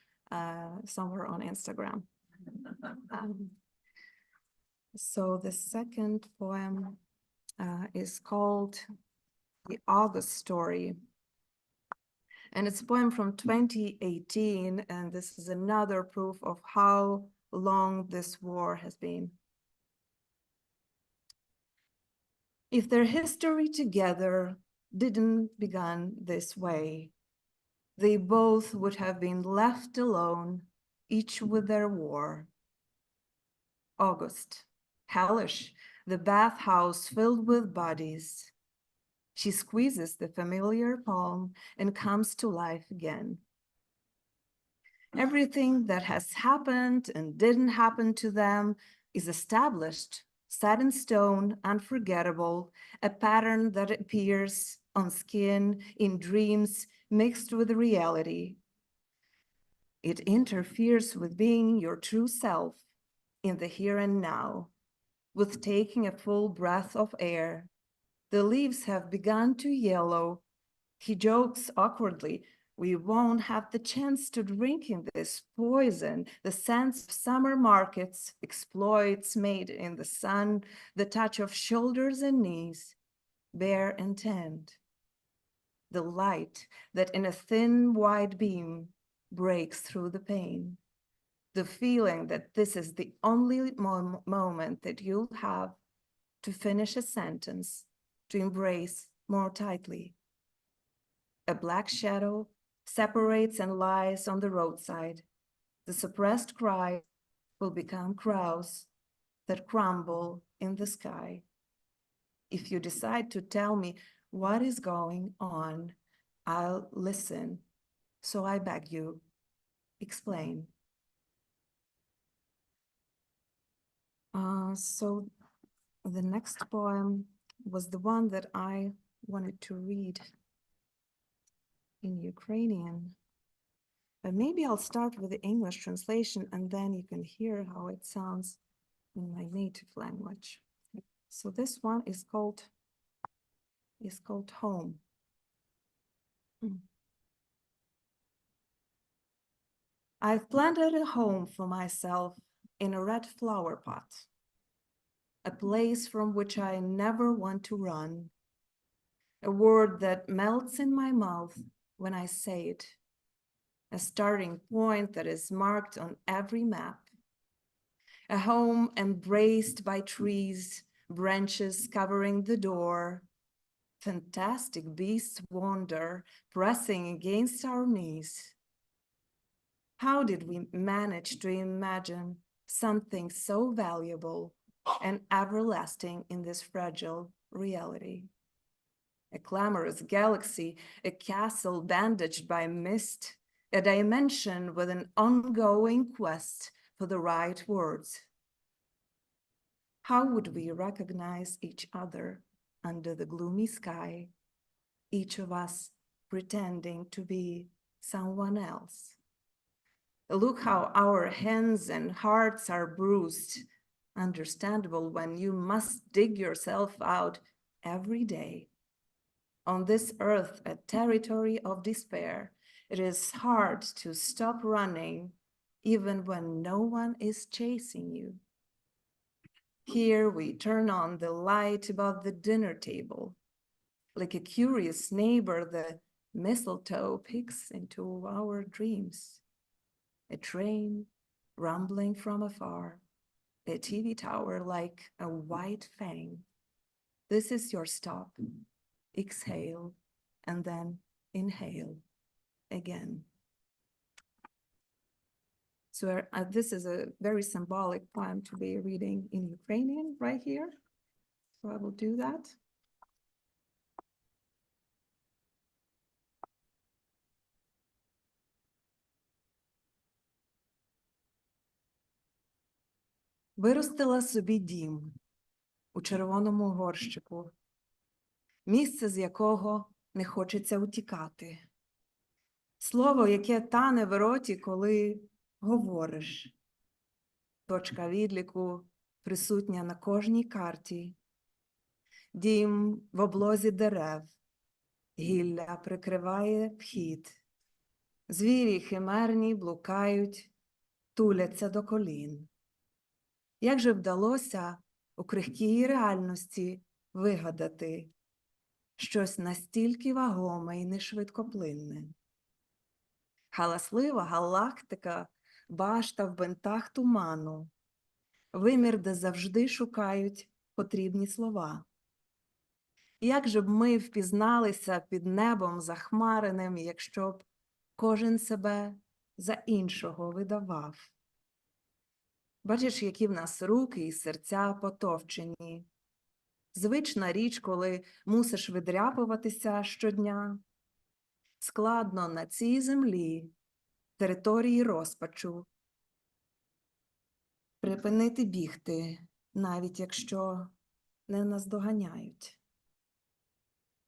S6: somewhere on Instagram. So the second poem is called The August Story. And it's a poem from 2018, and this is another proof of how long this war has been. If their history together didn't begin this way, they both would have been left alone, each with their war. August, hellish, the bathhouse filled with bodies. She squeezes the familiar palm and comes to life again. Everything that has happened and didn't happen to them is established, set in stone, unforgettable, a pattern that appears on skin, in dreams, mixed with reality. It interferes with being your true self in the here and now, with taking a full breath of air. The leaves have begun to yellow. He jokes awkwardly, we won't have the chance to drink in this poison, the sense of summer markets, exploits made in the sun, the touch of shoulders and knees, bare and tanned. The light that in a thin white beam breaks through the pain. The feeling that this is the only moment that you'll have to finish a sentence, to embrace more tightly. A black shadow separates and lies on the roadside. The suppressed cry will become crows that crumble in the sky. If you decide to tell me what is going on, I'll listen. So I beg you, explain. So the next poem was the one that I wanted to read in Ukrainian. But maybe I'll start with the English translation and then you can hear how it sounds in my native language. So this one is called Home. I've planted a home for myself in a red flower pot, a place from which I never want to run, a word that melts in my mouth when I say it, a starting point that is marked on every map, a home embraced by trees, branches covering the door. Fantastic beasts wander, pressing against our knees. How did we manage to imagine something so valuable and everlasting in this fragile reality? A clamorous galaxy, a castle bandaged by mist, a dimension with an ongoing quest for the right words. How would we recognize each other under the gloomy sky, each of us pretending to be someone else? Look how our hands and hearts are bruised, understandable when you must dig yourself out every day. On this earth, a territory of despair, it is hard to stop running even when no one is chasing you. Here we turn on the light above the dinner table. Like a curious neighbor, the mistletoe peeks into our dreams. A train rumbling from afar, a TV tower like a white fang. This is your stop. Exhale and then inhale again. So this is a very symbolic poem to be reading in Ukrainian right here. So I will do that. Виростила собі дім у червоному горщику, місце, з якого не хочеться утікати. Слово, яке тане в роті, коли говориш. Точка відліку присутня на кожній карті. Дім в облозі дерев. Гілля прикриває вхід. Звірі химерні блукають, туляться до колін. Як же вдалося у крихкій реальності вигадати щось настільки вагоме і нешвидкоплинне? Галаслива галактика, башта в бентах туману, вимір, де завжди шукають потрібні слова. Як же б ми впізналися під небом захмареним, якщо б кожен себе за іншого видавав? Бачиш, які в нас руки і серця потовчені. Звична річ, коли мусиш видряпуватися щодня. Складно на цій землі, території розпачу, припинити бігти, навіть якщо не наздоганяють.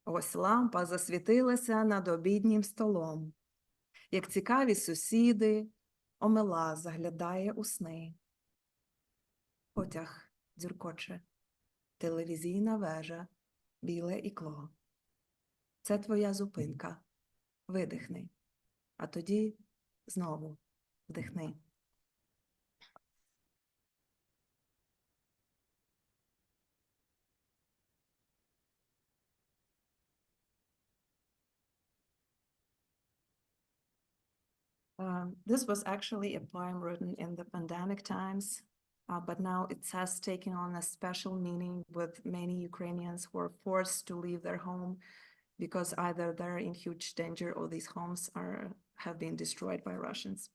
S6: Ось лампа засвітилася над обіднім столом. Як цікаві сусіди, омела заглядає у сни. Потяг дзюркоче, телевізійна вежа, біле ікло. Це твоя зупинка. Видихни, а тоді знову вдихни. This was actually a poem written in the pandemic times, but now it has taken on a special meaning with many Ukrainians who are forced to leave their home because either they're in huge danger or these homes have been destroyed by Russians.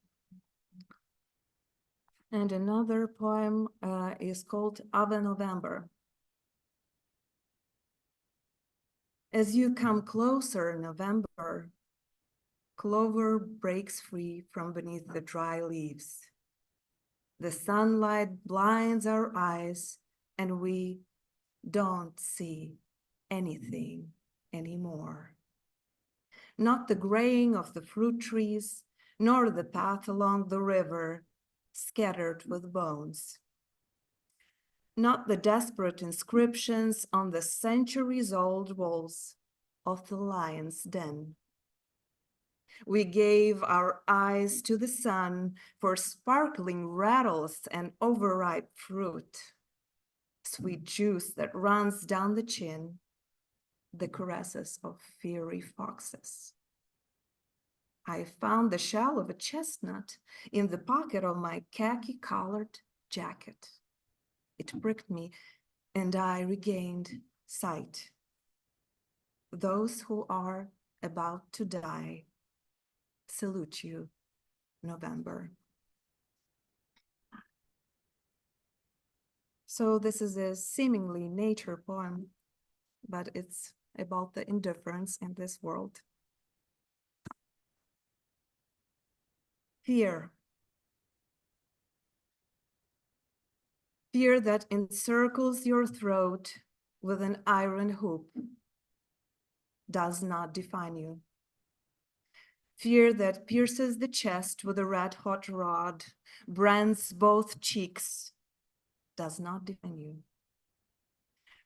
S6: And another poem is called Ave November. As you come closer, November, clover breaks free from beneath the dry leaves. The sunlight blinds our eyes, and we don't see anything anymore. Not the graying of the fruit trees, nor the path along the river, scattered with bones. Not the desperate inscriptions on the centuries-old walls of the lion's den. We gave our eyes to the sun for sparkling rattles and overripe fruit, sweet juice that runs down the chin, the caresses of fiery foxes. I found the shell of a chestnut in the pocket of my khaki-colored jacket. It pricked me, and I regained sight. Those who are about to die salute you, November. So this is a seemingly nature poem, but it's about the indifference in this world. Fear. Fear that encircles your throat with an iron hoop does not define you. Fear that pierces the chest with a red-hot rod, brands both cheeks, does not define you.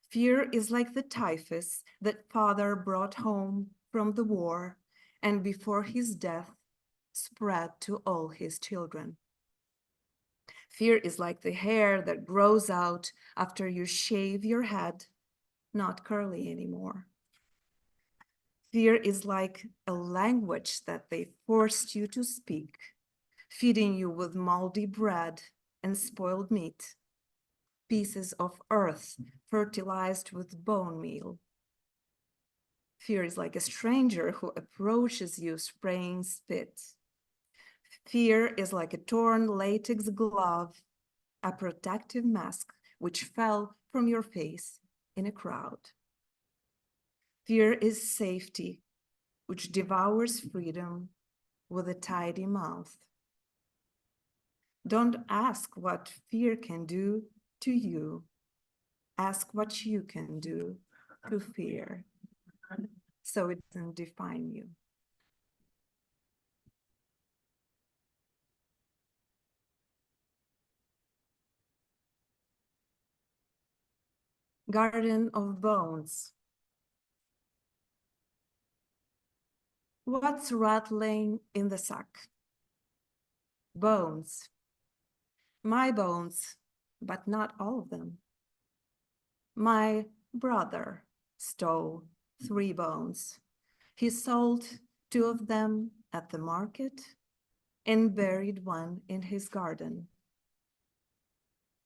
S6: Fear is like the typhus that father brought home from the war and before his death spread to all his children. Fear is like the hair that grows out after you shave your head, not curly anymore. Fear is like a language that they forced you to speak, feeding you with moldy bread and spoiled meat, pieces of earth fertilized with bone meal. Fear is like a stranger who approaches you spraying spit. Fear is like a torn latex glove, a protective mask which fell from your face in a crowd. Fear is safety, which devours freedom with a tidy mouth. Don't ask what fear can do to you. Ask what you can do to fear, so it doesn't define you. garden of bones. What's rattling in the sack? Bones. My bones, but not all of them. My brother stole 3 bones. He sold 2 of them at the market and buried one in his garden.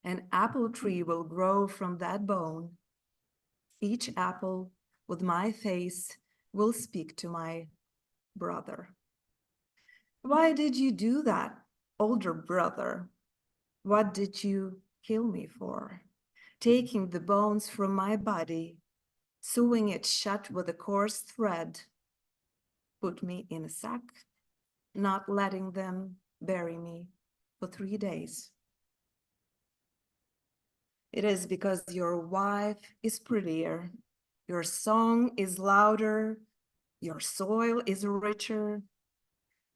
S6: An apple tree will grow from that bone. Each apple with my face will speak to my brother. Why did you do that, older brother? What did you kill me for? Taking the bones from my body, sewing it shut with a coarse thread, put me in a sack, not letting them bury me for 3 days. It is because your wife is prettier, your song is louder, your soil is richer,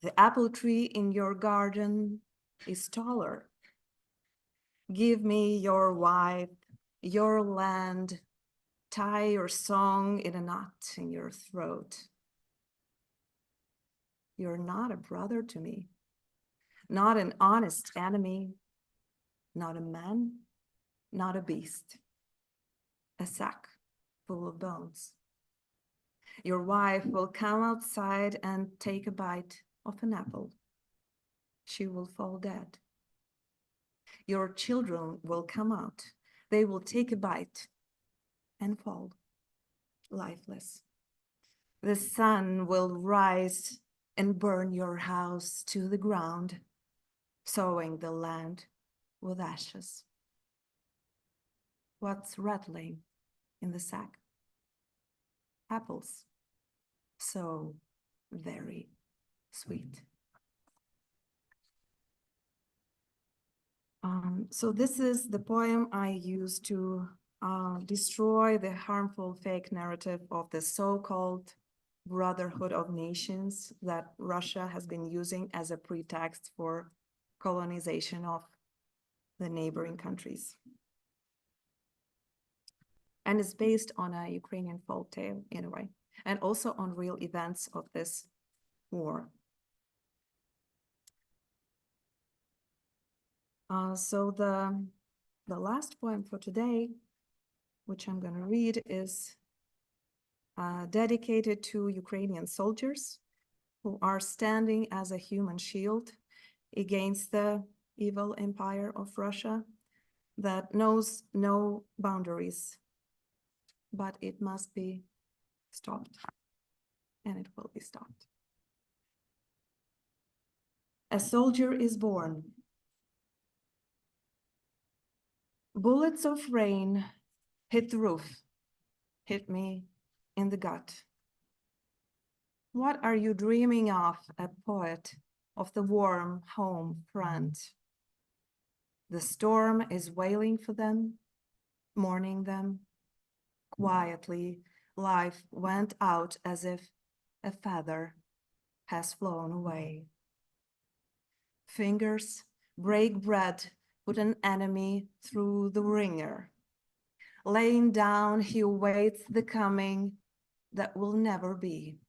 S6: the apple tree in your garden is taller. Give me your wife, your land, tie your song in a knot in your throat. You're not a brother to me, not an honest enemy, not a man, not a beast, a sack full of bones. Your wife will come outside and take a bite of an apple. She will fall dead. Your children will come out. They will take a bite and fall lifeless. The sun will rise and burn your house to the ground, sowing the land with ashes. What's rattling in the sack? Apples, so very sweet. So this is the poem I used to destroy the harmful fake narrative of the so-called Brotherhood of Nations that Russia has been using as a pretext for colonization of the neighboring countries. And it's based on a Ukrainian folk tale in a way, and also on real events of this war. So the last poem for today, which I'm going to read, is dedicated to Ukrainian soldiers who are standing as a human shield against the evil empire of Russia that knows no boundaries, but it must be stopped, and it will be stopped. A soldier is born. Bullets of rain hit the roof, hit me in the gut. What are you dreaming of, a poet of the warm home front? The storm is wailing for them, mourning them. Quietly, life went out as if a feather has flown away. Fingers break bread, put an enemy through the ringer. Laying down, he awaits the coming that will never be.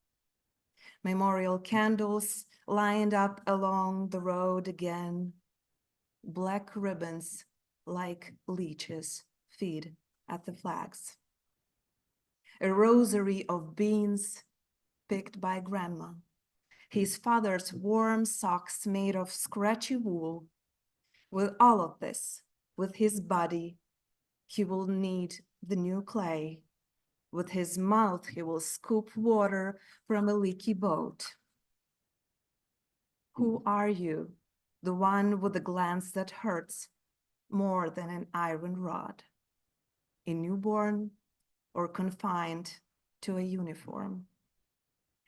S6: Memorial candles lined up along the road again. Black ribbons like leeches feed at the flags. A rosary of beans picked by grandma. His father's warm socks made of scratchy wool. With all of this, with his body, he will need the new clay. With his mouth, he will scoop water from a leaky boat. Who are you? The one with the glance that hurts more than an iron rod. A newborn or confined to a uniform.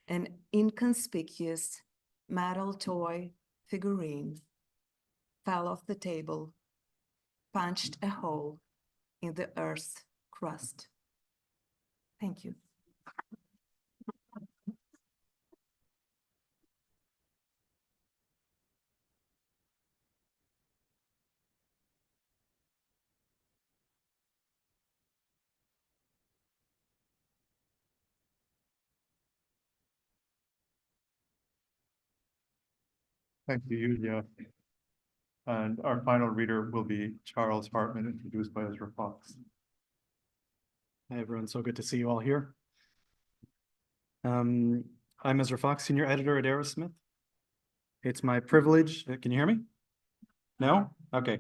S6: An inconspicuous metal toy figurine fell off the table, punched a hole in the earth's crust. Thank you.
S1: Thank you, Yuliya. And our final reader will be Charles Hartman, introduced by Ezra Fox.
S7: Hi, everyone. So good to see you all here. I'm Ezra Fox, Senior Editor at Arrowsmith. It's my privilege. Can you hear me? No? Okay.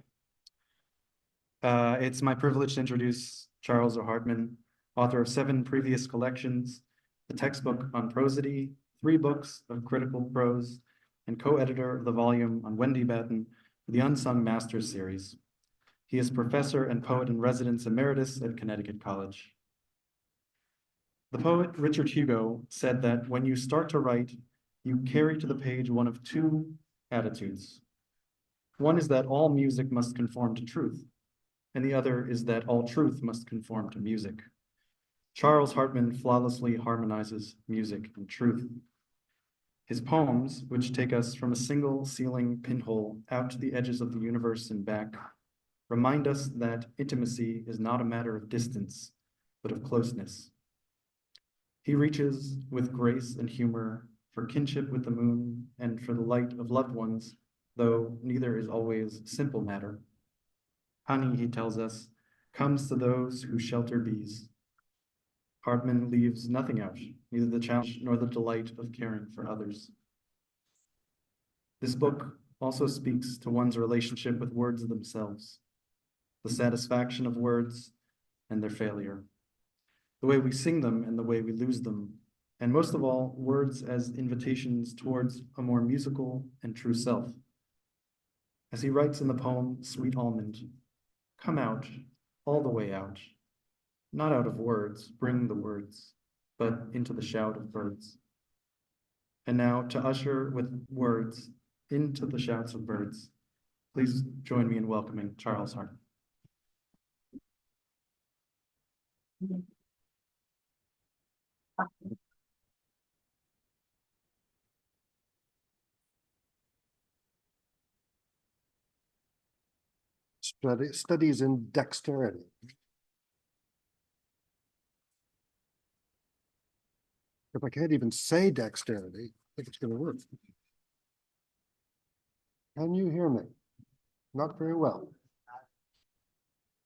S7: It's my privilege to introduce Charles O Hartman, author of 7 previous collections, the textbook on prosody, 3 books of critical prose, and co-editor of the volume on Wendy Batten, the Unsung Masters series. He is professor and poet in residence emeritus at Connecticut College. The poet Richard Hugo said that when you start to write, you carry to the page one of 2 attitudes. One is that all music must conform to truth, and the other is that all truth must conform to music. Charles Hartman flawlessly harmonizes music and truth. His poems, which take us from a single ceiling pinhole out to the edges of the universe and back, remind us that intimacy is not a matter of distance, but of closeness. He reaches with grace and humor for kinship with the moon and for the light of loved ones, though neither is always simple matter. Honey, he tells us, comes to those who shelter bees. Hartman leaves nothing out, neither the challenge nor the delight of caring for others. This book also speaks to one's relationship with words themselves, the satisfaction of words and their failure, the way we sing them and the way we lose them, and most of all, words as invitations towards a more musical and true self. As he writes in the poem, Sweet Almond, come out, all the way out, not out of words, bring the words, but into the shout of birds. And now to usher with words into the shouts of birds, please join me in welcoming Charles Hartman.
S8: Studies in dexterity. If I can't even say dexterity, I think it's going to work. Can you hear me? Not very well.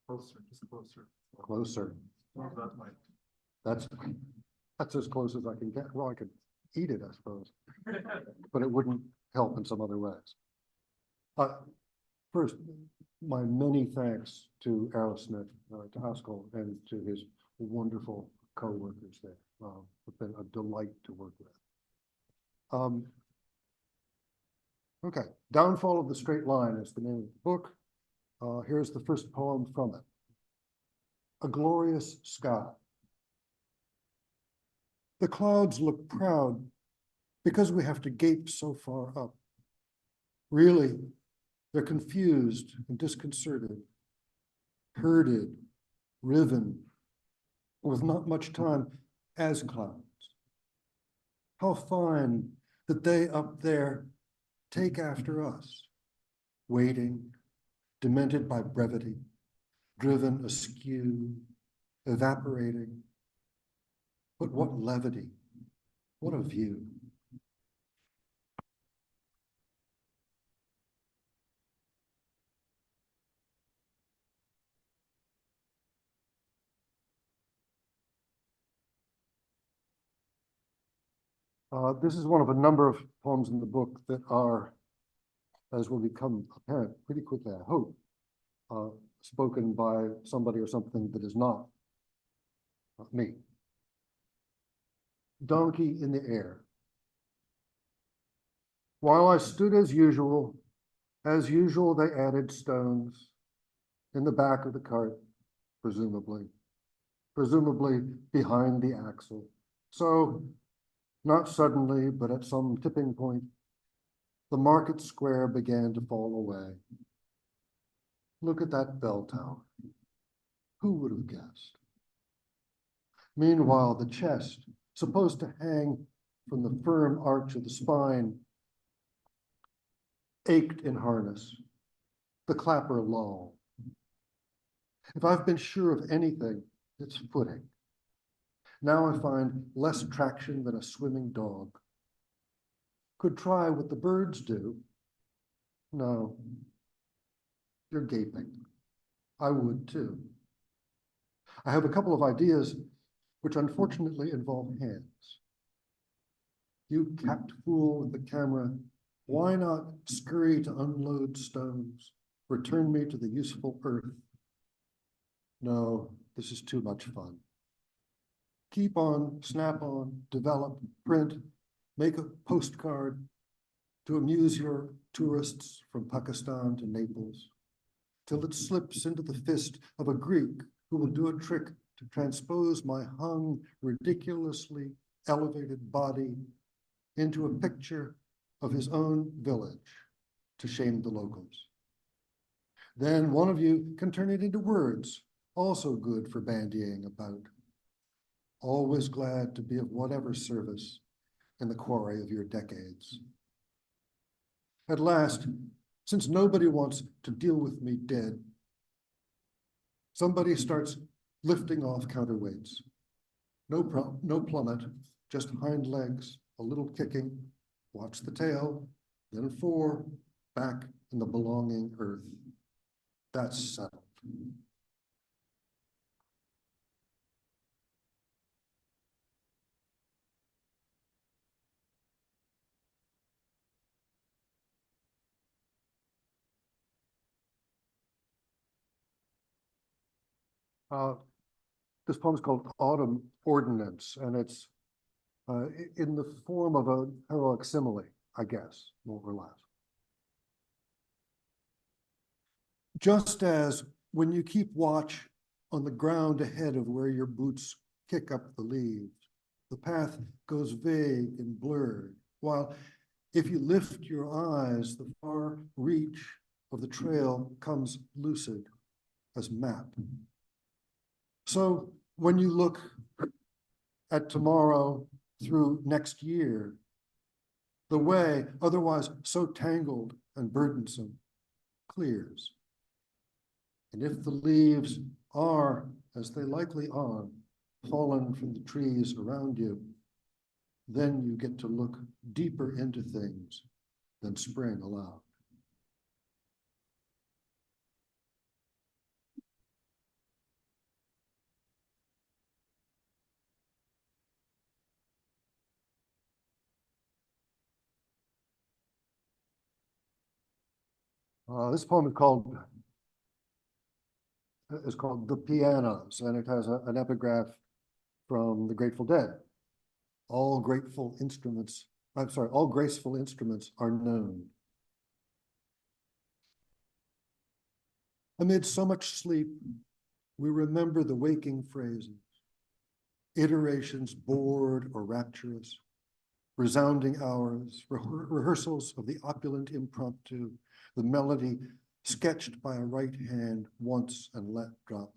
S1: Closer, just closer.
S8: Closer.
S1: Move that mic.
S8: That's as close as I can get. Well, I could eat it, I suppose, but it wouldn't help in some other ways. First, my many thanks to Arrowsmith, to Haskell, and to his wonderful co-workers there. It's been a delight to work with. Okay, Downfall of the Straight Line is the name of the book. Here's the first poem from it. A Glorious Sky. The clouds look proud because we have to gape so far up. Really, they're confused and disconcerted, herded, riven, with not much time as clouds. How fine that they up there take after us, waiting, demented by brevity, driven askew, evaporating. But what levity, what a view. This is one of a number of poems in the book that are, as will become apparent pretty quickly, I hope, spoken by somebody or something that is not me. Donkey in the Air. While I stood as usual they added stones in the back of the cart, presumably behind the axle. So, not suddenly, but at some tipping point, the market square began to fall away. Look at that bell tower. Who would have guessed? Meanwhile, the chest, supposed to hang from the firm arch of the spine, ached in harness. The clapper lulled. If I've been sure of anything, it's footing. Now I find less traction than a swimming dog. Could try what the birds do, No. You're gaping. I would too. I have a couple of ideas which unfortunately involve hands. You capped fool with the camera, why not scurry to unload stones, return me to the useful earth? No, this is too much fun. Keep on, snap on, develop, print, make a postcard to amuse your tourists from Pakistan to Naples, till it slips into the fist of a Greek who will do a trick to transpose my hung, ridiculously elevated body into a picture of his own village to shame the locals. Then one of you can turn it into words, also good for bandying about. Always glad to be of whatever service in the quarry of your decades. At last, since nobody wants to deal with me dead, somebody starts lifting off counterweights. No plummet, just hind legs, a little kicking, watch the tail, then 4, back in the belonging earth. That's settled. This poem is called Autumn Ordinance, and it's in the form of a heroic simile, I guess, more or less. Just as when you keep watch on the ground ahead of where your boots kick up the leaves, the path goes vague and blurred, while if you lift your eyes, the far reach of the trail comes lucid as map. So when you look at tomorrow through next year, the way, otherwise so tangled and burdensome, clears. And if the leaves are, as they likely are, fallen from the trees around you, then you get to look deeper into things than spring allowed. This poem is called The Pianos, and it has an epigraph from the Grateful Dead. All graceful instruments are known. Amid so much sleep, we remember the waking phrases, iterations bored or rapturous, resounding hours, rehearsals of the opulent impromptu, the melody sketched by a right hand once and let drop.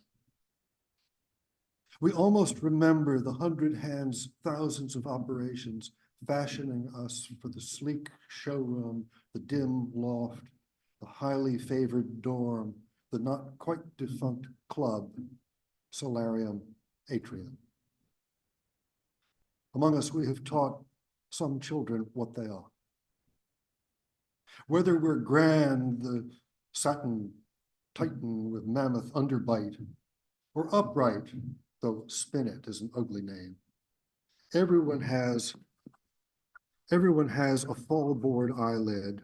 S8: We almost remember the 100 hands, thousands of operations fashioning us for the sleek showroom, the dim loft, the highly favored dorm, the not quite defunct club, solarium, atrium. Among us, we have taught some children what they are. Whether we're grand, the satin titan with mammoth underbite, or upright, though spinet is an ugly name, everyone has a fallboard eyelid.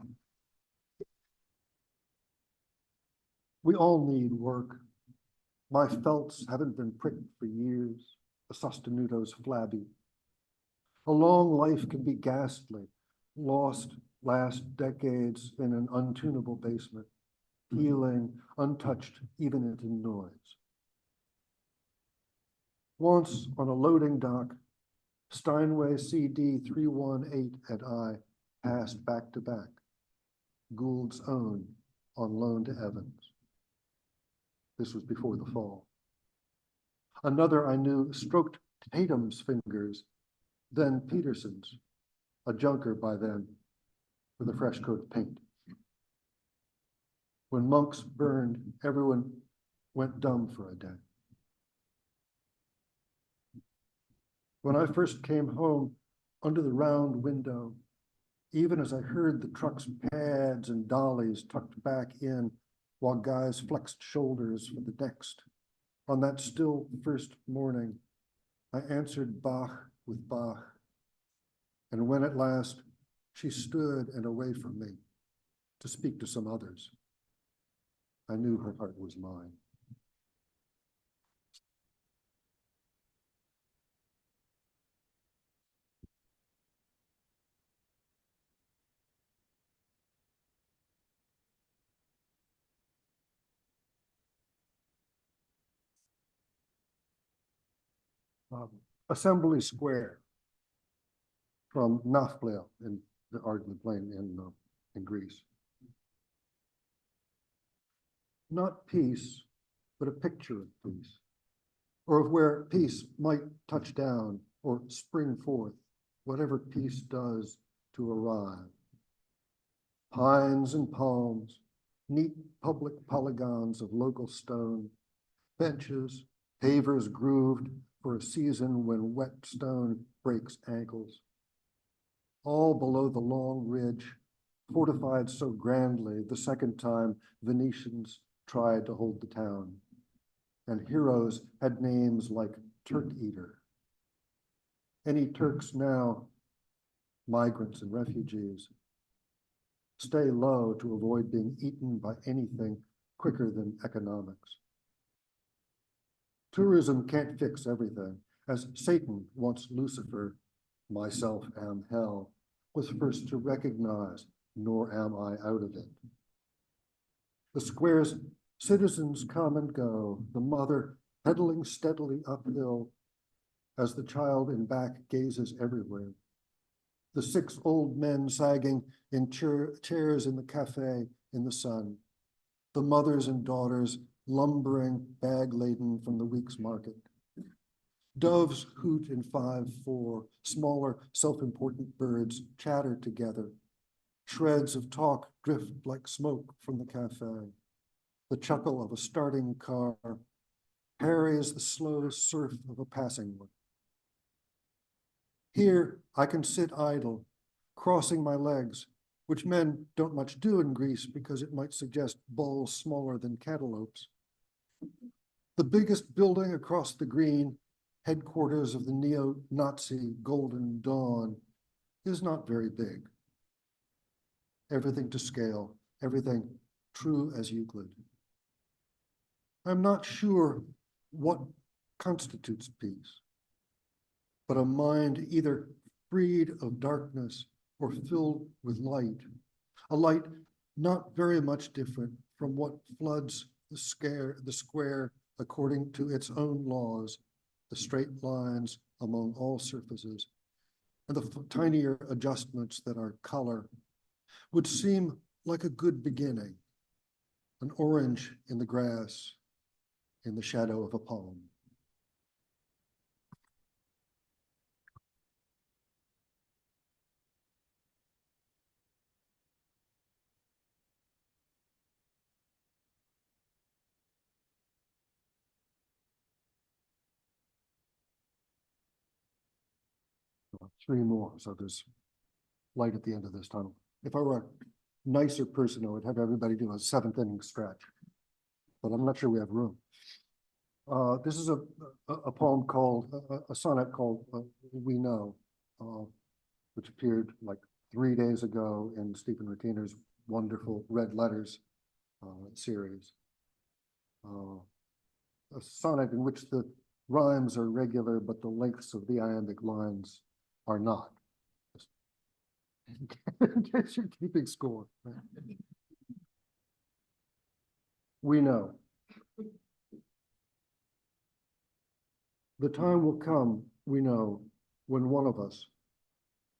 S8: We all need work. My felts haven't been pricked for years, the sostenuto's flabby. A long life can be ghastly, lost last decades in an untunable basement, healing, untouched even into noise. Once on a loading dock, Steinway CD 318 and I passed back to back, Gould's own on loan to Evans. This was before the fall. Another I knew stroked Tatum's fingers, then Peterson's, a junker by then, with a fresh coat of paint. When monks burned, everyone went dumb for a day. When I first came home, under the round window, even as I heard the truck's pads and dollies tucked back in while guys flexed shoulders for the next. On that still first morning, I answered Bach with Bach. And when at last she stood and away from me to speak to some others, I knew her heart was mine. Assembly Square from Nafplio in the Arden Plain in Greece. Not peace, but a picture of peace, or of where peace might touch down or spring forth, whatever peace does to arrive. Pines and palms, neat public polygons of local stone, benches, pavers grooved for a season when wet stone breaks ankles. All below the long ridge, fortified so grandly the second time Venetians tried to hold the town. And heroes had names like Turk Eater. Any Turks now, migrants and refugees, stay low to avoid being eaten by anything quicker than economics. Tourism can't fix everything, as Satan wants Lucifer, myself am hell, was first to recognize, nor am I out of it. The square's citizens come and go, the mother pedaling steadily uphill as the child in back gazes everywhere. The 6 old men sagging in chairs in the cafe in the sun. The mothers and daughters lumbering bag-laden from the week's market. Doves hoot in 5-4, smaller self-important birds chatter together. Shreds of talk drift like smoke from the cafe. The chuckle of a starting car harries the slow surf of a passing one. Here I can sit idle, crossing my legs, which men don't much do in Greece because it might suggest bulls smaller than cantaloupes. The biggest building across the green, headquarters of the neo-Nazi Golden Dawn, is not very big. Everything to scale, everything true as Euclid. I'm not sure what constitutes peace, but a mind either freed of darkness or filled with light, a light not very much different from what floods the square according to its own laws, the straight lines among all surfaces, and the tinier adjustments that are color, would seem like a good beginning, an orange in the grass, in the shadow of a palm. Three more, so there's light at the end of this tunnel. If I were a nicer person, I would have everybody do a 7th inning stretch, but I'm not sure we have room. This is a poem called, a sonnet called We Know, which appeared like 3 days ago in Stephen Retainer's wonderful Red Letters series. A sonnet in which the rhymes are regular, but the lengths of the iambic lines are not. In case you're keeping score. We know. The time will come, we know, when one of us,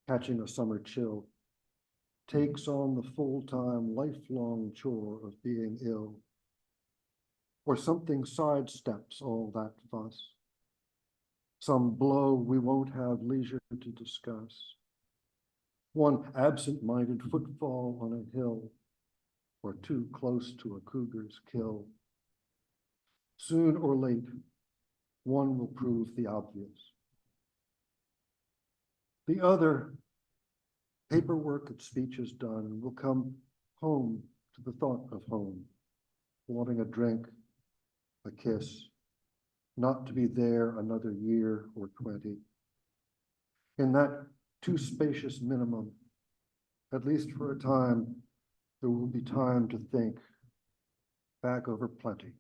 S8: catching a summer chill, takes on the full-time, lifelong chore of being ill, or something sidesteps all that fuss. Some blow we won't have leisure to discuss. One absent-minded footfall on a hill, or too close to a cougar's kill. Soon or late, one will prove the obvious. The other paperwork and speeches done, we'll come home to the thought of home, wanting a drink, a kiss, not to be there another year or 20. In that too spacious minimum, at least for a time, there will be time to think back over plenty.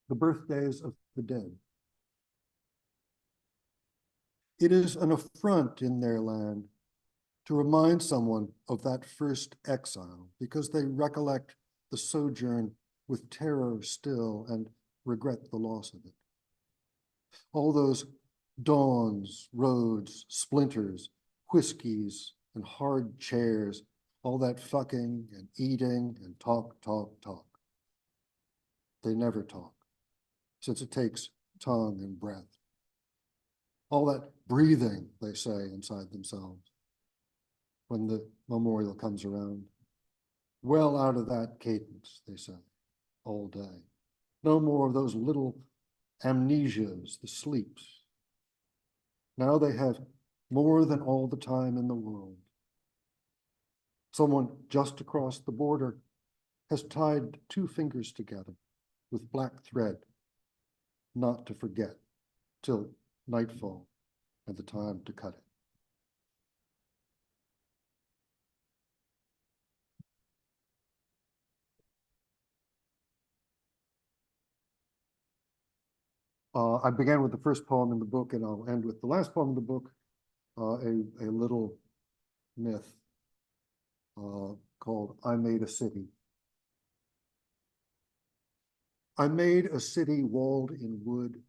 S8: The birthdays of the dead. It is an affront in their land to remind someone of that first exile because they recollect the sojourn with terror still and regret the loss of it. All those dawns, roads, splinters, whiskeys, and hard chairs, all that fucking and eating and talk. They never talk, since it takes tongue and breath. All that breathing, they say inside themselves when the memorial comes around. Well out of that cadence, they say, all day. No more of those little amnesias, the sleeps. Now they have more than all the time in the world. Someone just across the border has tied 2 fingers together with black thread, not to forget till nightfall and the time to cut it. I began with the first poem in the book, and I'll end with the last poem in the book, a little myth called I Made a City. I made a city walled in wood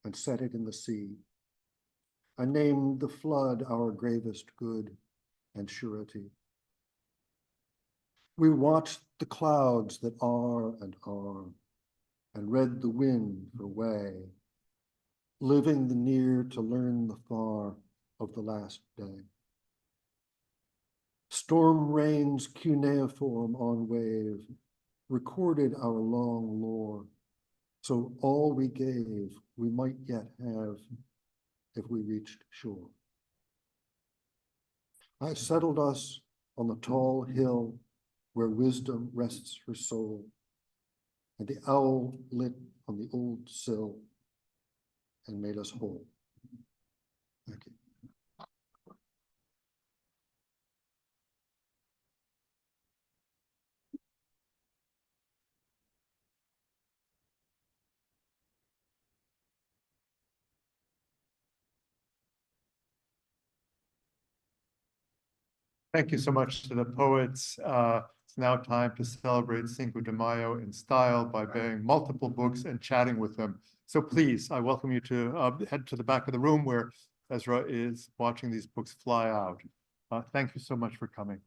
S8: and set it in the sea. I named the flood our gravest good and surety. We watched the clouds that are and read the wind for way, living the near to learn the far of the last day. Storm rains cuneiform on wave, recorded our long lore, so all we gave we might yet have if we reached shore. I settled us on the tall hill where wisdom rests her soul, and the owl lit on the old sill and made us whole. Thank you.
S1: Thank you so much to the poets. It's now time to celebrate Cinco de Mayo in style by bearing multiple books and chatting with them. So please, I welcome you to head to the back of the room where Ezra is watching these books fly out. Thank you so much for coming.